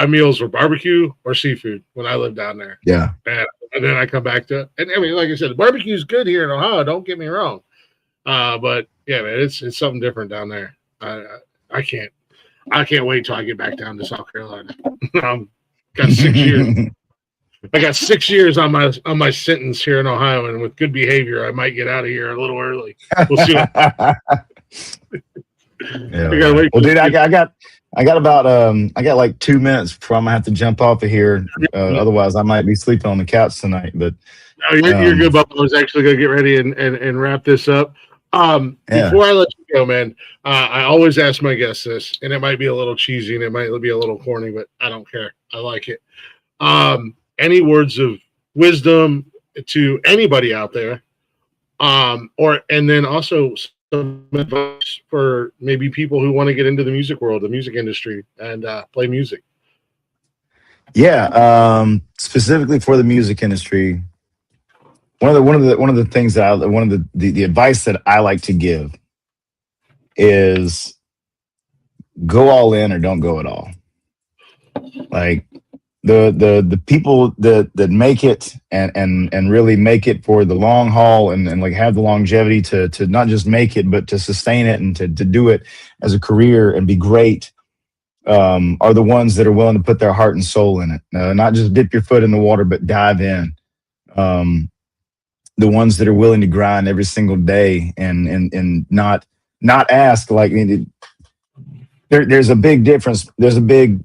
meals were barbecue or seafood when I lived down there. Yeah. And then I come back to it. And I mean, like I said, the barbecue is good here in Ohio. Don't get me wrong. But yeah, man, it's something different down there. I can't wait till I get back down to South Carolina. Got 6 years. I got 6 years on my sentence here in Ohio, and with good behavior, I might get out of here a little early. We'll see. Well, dude, I got like 2 minutes before I'm gonna have to jump off of here. Otherwise, I might be sleeping on the couch tonight. But no, you're good, Bob. I was actually gonna get ready and wrap this up. Before I let you go, man, I always ask my guests this, and it might be a little cheesy and it might be a little corny, but I don't care. I like it. Any words of wisdom to anybody out there, and then also some advice for maybe people who want to get into the music world, the music industry, and play music. Yeah, specifically for the music industry, one of the things that the advice that I like to give is go all in or don't go at all. Like the people that make it and really make it for the long haul and like have the longevity to not just make it but to sustain it and to do it as a career and be great are the ones that are willing to put their heart and soul in it. Not just dip your foot in the water but dive in. The ones that are willing to grind every single day and not ask, like, there's a big difference. There's an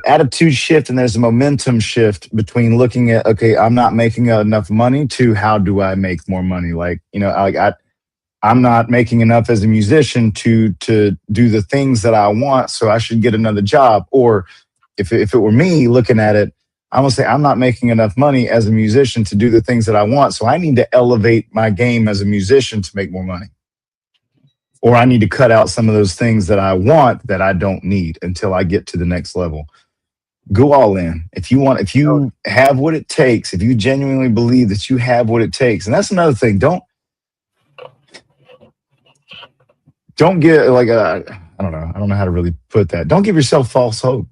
attitude shift and there's a momentum shift between looking at, okay, I'm not making enough money to how do I make more money? Like, I'm not making enough as a musician to do the things that I want, so I should get another job. Or if it were me looking at it, I'm gonna say I'm not making enough money as a musician to do the things that I want, so I need to elevate my game as a musician to make more money. Or I need to cut out some of those things that I want that I don't need until I get to the next level. Go all in. If you have what it takes, if you genuinely believe that you have what it takes, and that's another thing. Don't get like I don't know how to really put that. Don't give yourself false hope.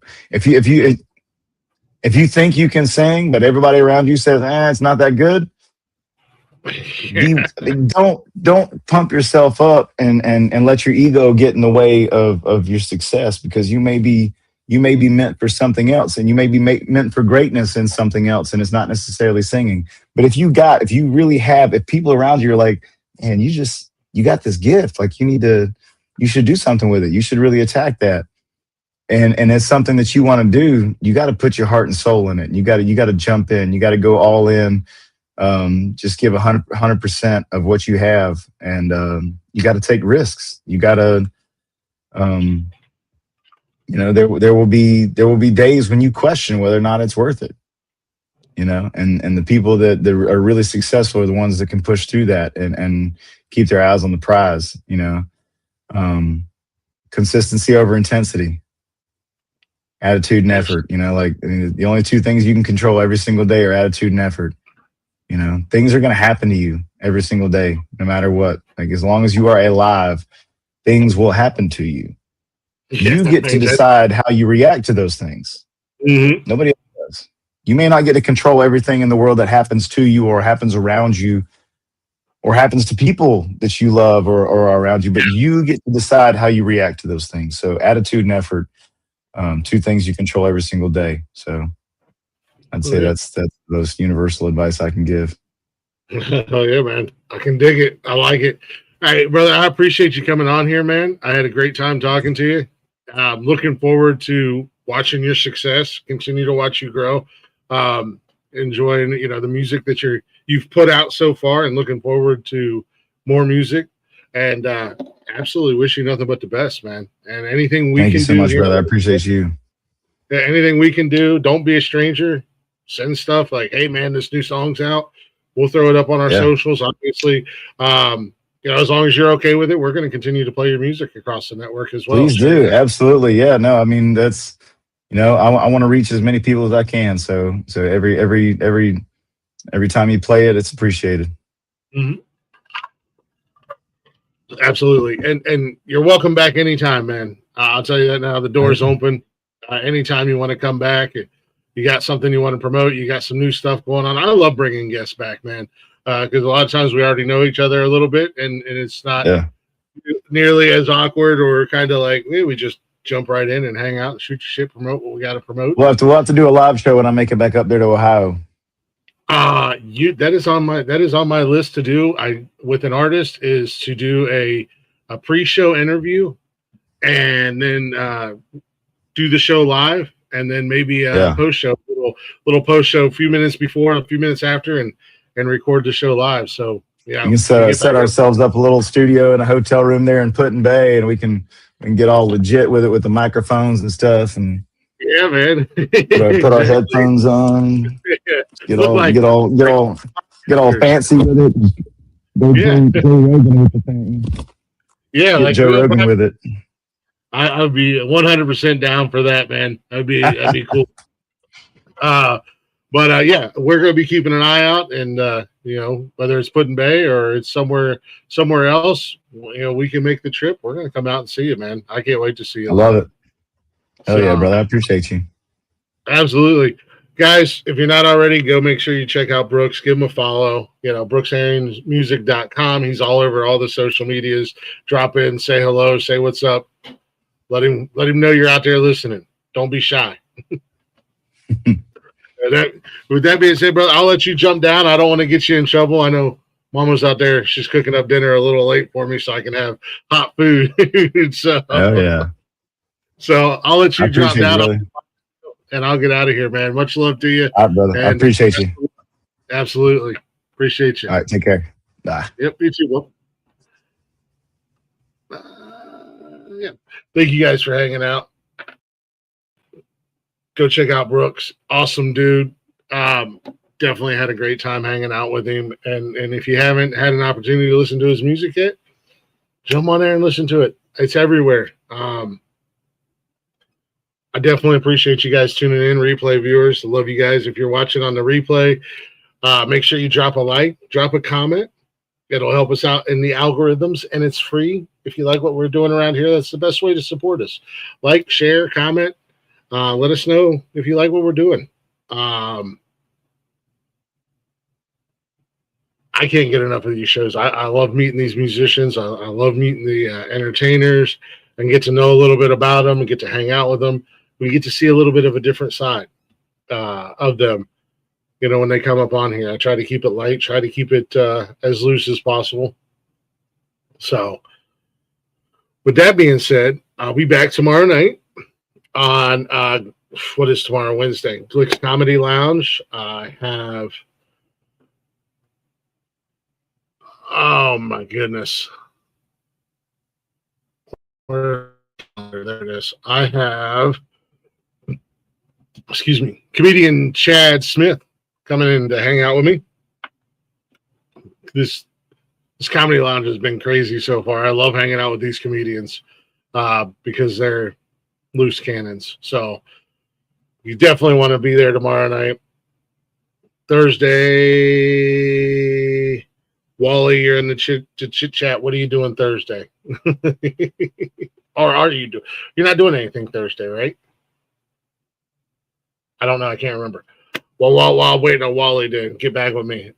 If you think you can sing, but everybody around you says, it's not that good. Don't pump yourself up and let your ego get in the way of your success, because you may be meant for something else, and you may be meant for greatness in something else, and it's not necessarily singing. But if people around you are like, man, you got this gift, like you should do something with it. You should really attack that. And it's something that you want to do. You got to put your heart and soul in it. You got to jump in. You got to go all in. Just give 100% of what you have, and you got to take risks. You got to, there will be days when you question whether or not it's worth it. And the people that are really successful are the ones that can push through that and keep their eyes on the prize. Consistency over intensity. Attitude and effort, the only two things you can control every single day are attitude and effort. You know, things are going to happen to you every single day, no matter what. Like, as long as you are alive, things will happen to you. You get to decide how you react to those things. Mm-hmm. Nobody else does. You may not get to control everything in the world that happens to you or happens around you or happens to people that you love or are around you, but you get to decide how you react to those things. So attitude and effort, two things you control every single day. So I'd say that's the most universal advice I can give. Oh yeah, man. I can dig it. I like it. All right, brother. I appreciate you coming on here, man. I had a great time talking to you. I'm looking forward to watching your success. Continue to watch you grow. Enjoying, the music that you've put out so far, and looking forward to more music. And absolutely wish you nothing but the best, man. And anything we can do. Thank you so much, brother. I appreciate you. Anything we can do. Don't be a stranger. Send stuff like, hey, man, this new song's out. We'll throw it up on our socials, obviously. As long as you're okay with it, we're going to continue to play your music across the network as well. Please do. Absolutely. Yeah, no, I mean, that's, I want to reach as many people as I can. So every time you play it, it's appreciated. Mm-hmm. Absolutely. And you're welcome back anytime, man. I'll tell you that now. The door's open. Anytime you want to come back, you got something you want to promote, you got some new stuff going on. I love bringing guests back, man, because a lot of times we already know each other a little bit, and it's not nearly as awkward or kind of like, we just jump right in and hang out, shoot your shit, promote what we got to promote. We'll have to do a live show when I make it back up there to Ohio. That is on my list to do. With an artist is to do a pre-show interview and then do the show live, and then maybe a post-show, little post-show, a few minutes before, a few minutes after, and record the show live. So yeah, we can set ourselves up a little studio in a hotel room there in Put-in Bay, and we can get all legit with it with the microphones and stuff. And yeah, man, put our headphones on, get all fancy with it. Joe Rogan with the thing. Yeah, like Joe Rogan with it. I'd be 100% down for that, man. That'd be cool. But yeah, we're gonna be keeping an eye out, and whether it's Put-in Bay or it's somewhere else, we can make the trip. We're gonna come out and see you, man. I can't wait to see you. I love it. Oh yeah, brother. I appreciate you. Absolutely. Guys, if you're not already, go make sure you check out Brooks. Give him a follow. BrooksHaringsmusic.com. He's all over all the social medias. Drop in, say hello, say what's up. Let him know you're out there listening. Don't be shy. With that being said, brother, I'll let you jump down. I don't want to get you in trouble. I know Mama's out there. She's cooking up dinner a little late for me so I can have hot food. So I'll let you drop down, and I'll get out of here, man. Much love to you. All right, brother. I appreciate you. Absolutely. Appreciate you. All right, take care. Bye. Yep, you too, Will. Yeah. Thank you guys for hanging out. Go check out Brooks. Awesome dude. Definitely had a great time hanging out with him. And if you haven't had an opportunity to listen to his music yet, jump on there and listen to it. It's everywhere. I definitely appreciate you guys tuning in, replay viewers. I love you guys. If you're watching on the replay, make sure you drop a like, drop a comment. It'll help us out in the algorithms, and it's free. If you like what we're doing around here, that's the best way to support us. Like, share, comment. Let us know if you like what we're doing. I can't get enough of these shows. I love meeting these musicians. I love meeting the entertainers and get to know a little bit about them and get to hang out with them. We get to see a little bit of a different side of them, when they come up on here. I try to keep it light, try to keep it as loose as possible. So with that being said, I'll be back tomorrow night on what is tomorrow, Wednesday, Glick's Comedy Lounge. I have, oh my goodness, there it is. I have, comedian Chad Smith coming in to hang out with me. This Comedy Lounge has been crazy so far. I love hanging out with these comedians because they're loose cannons. So you definitely want to be there tomorrow night. Thursday, Wally, you're in the chit chat. What are you doing Thursday? Or are you doing? You're not doing anything Thursday, right? I don't know. I can't remember. Well, while waiting on Wally to get back with me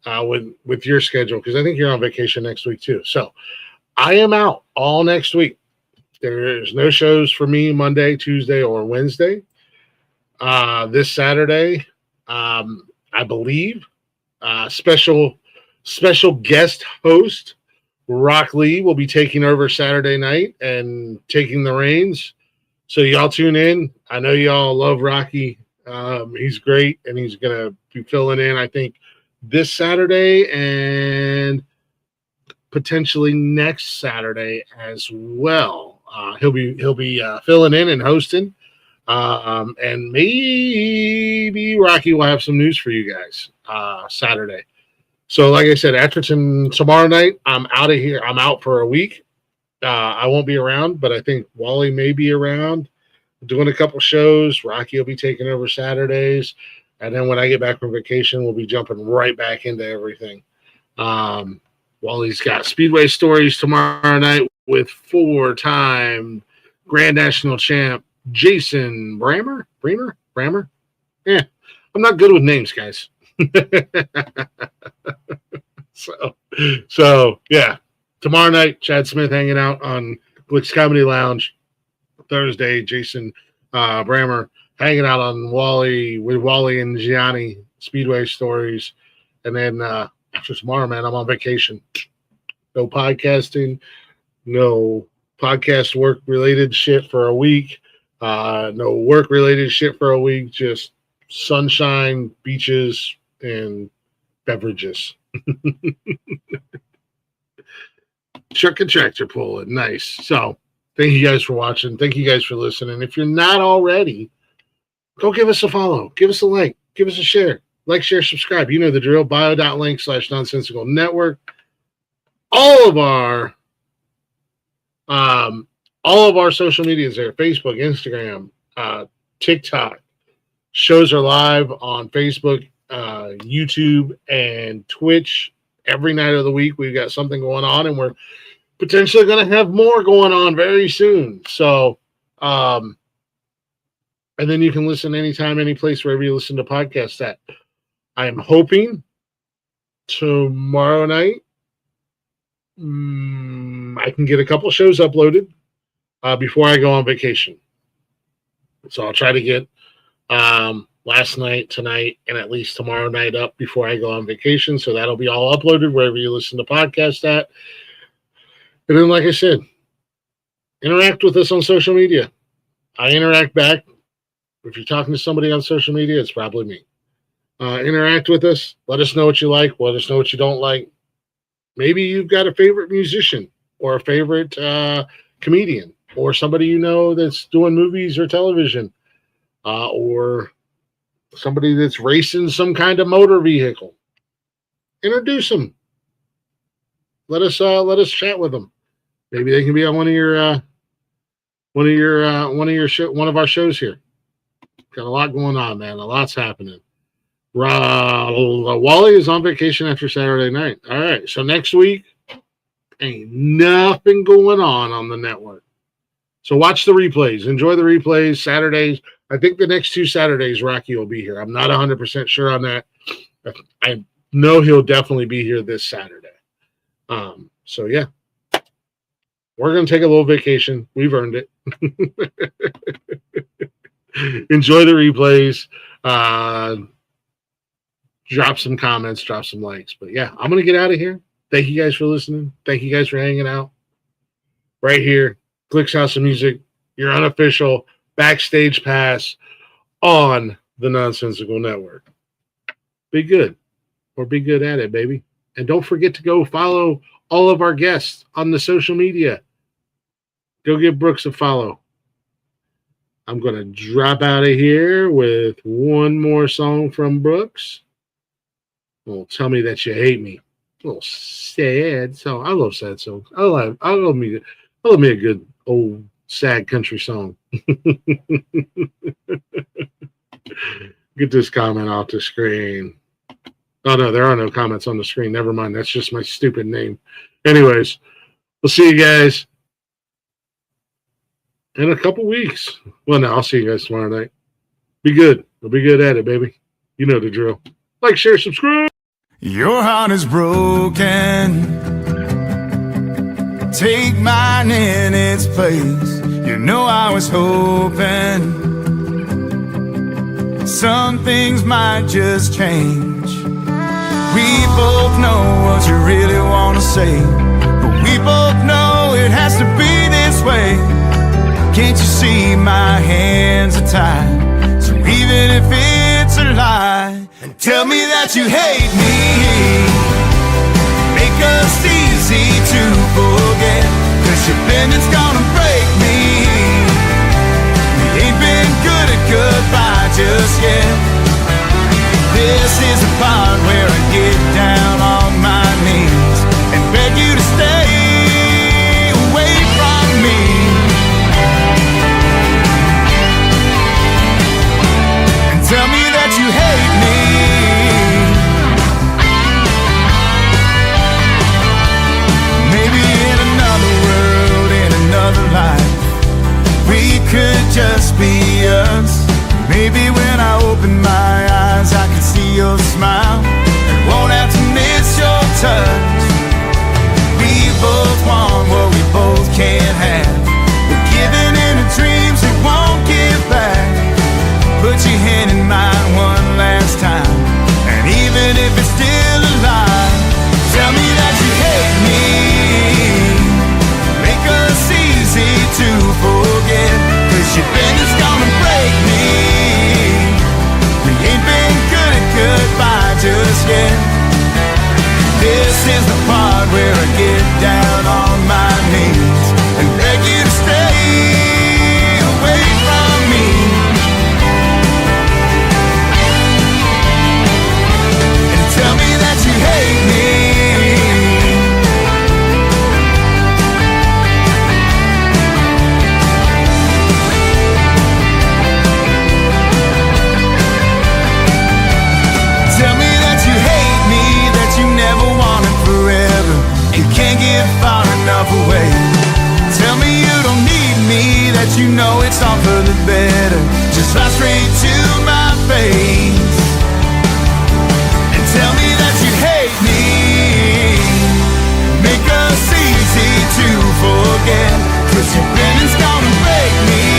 with your schedule, because I think you're on vacation next week too. So I am out all next week. There's no shows for me Monday, Tuesday, or Wednesday. This Saturday, I believe, special guest host Rock Lee will be taking over Saturday night and taking the reins. So y'all tune in. I know y'all love Rocky. He's great, and he's gonna be filling in, I think, this Saturday and potentially next Saturday as well. He'll be filling in and hosting. And maybe Rocky will have some news for you guys Saturday. So, like I said, after tomorrow night, I'm out of here. I'm out for a week. I won't be around, but I think Wally may be around doing a couple shows. Rocky will be taking over Saturdays. And then when I get back from vacation, we'll be jumping right back into everything. Wally's got Speedway Stories tomorrow night with 4-time Grand National Champ Jason Brammer? Yeah, I'm not good with names, guys. So yeah, tomorrow night, Chad Smith hanging out on Glick's Comedy Lounge. Thursday, Jason Brammer hanging out on with Wally and Gianni Speedway Stories. And then after tomorrow, man, I'm on vacation. No podcasting, no podcast work related shit for a week. No work related shit for a week. Just sunshine, beaches, and beverages. Truck and tractor pulling. Nice. So thank you guys for watching. Thank you guys for listening. If you're not already, go give us a follow. Give us a like. Give us a share. Like, share, subscribe. You know the drill. Bio.link/nonsensical network. All of our social media is there. Facebook, Instagram, TikTok. Shows are live on Facebook, YouTube, and Twitch every night of the week. We've got something going on, and we're potentially going to have more going on very soon. So, and then you can listen anytime, any place, wherever you listen to podcasts at. I am hoping tomorrow night I can get a couple shows uploaded before I go on vacation. So I'll try to get last night, tonight, and at least tomorrow night up before I go on vacation. So that'll be all uploaded wherever you listen to podcasts at. And then, like I said, interact with us on social media. I interact back. If you're talking to somebody on social media, it's probably me. Interact with us. Let us know what you like. Let us know what you don't like. Maybe you've got a favorite musician or a favorite comedian or somebody you know that's doing movies or television or somebody that's racing some kind of motor vehicle. Introduce them. Let us chat with them. Maybe they can be on one of our shows here. Got a lot going on, man. A lot's happening. Wally is on vacation after Saturday night. All right. So next week, ain't nothing going on the network. So watch the replays. Enjoy the replays. Saturdays. I think the next 2 Saturdays, Rocky will be here. I'm not 100% sure on that. I know he'll definitely be here this Saturday. So, yeah. We're going to take a little vacation. We've earned it. Enjoy the replays. Drop some comments, drop some likes. But yeah, I'm going to get out of here. Thank you guys for listening. Thank you guys for hanging out. Right here, Glick's House of Music, your unofficial Backstage Pass on the Nonsensical Network. Be good, or be good at it, baby. And don't forget to go follow all of our guests on the social media. Go give Brooks a follow. I'm going to drop out of here with one more song from Brooks. Well, Tell Me That You Hate Me. A little sad song. I love sad songs. I love me a good old sad country song. Get this comment off the screen. Oh, no, there are no comments on the screen. Never mind. That's just my stupid name. Anyways, we'll see you guys in a couple weeks. Well, no, I'll see you guys tomorrow night. Be good. We'll be good at it, baby. You know the drill. Like, share, subscribe. Your heart is broken. Take mine in its place. You know I was hoping some things might just change. We both know what you really want to say, but we both know it has to be this way. Can't you see my hands are tied? So even if it's a lie, and tell me that you hate me, make us easy to forget, 'cause your bending's gonna break me. We ain't been good at goodbye just yet. This is the part where I get down on my knees and beg you to stay away from me. And tell me that you hate me. Maybe in another world, in another life, we could just be us. Maybe when I open my eyes, I can see your smile and won't have to miss your touch. We both want what we both can't have. We're giving in to dreams we won't give back. Put your hand in mine one last time, and even if it's still a lie, tell me that you hate me. Make us easy to forget, 'cause your bending's gonna break me. Goodbye just yet. This is the part where I get down on my knees and beg you to stay away from me. And tell me that you hate me. Away. Tell me you don't need me, that you know it's all for the better. Just lie straight to my face and tell me that you hate me. Make us easy to forget, 'cause your bending's gonna break me.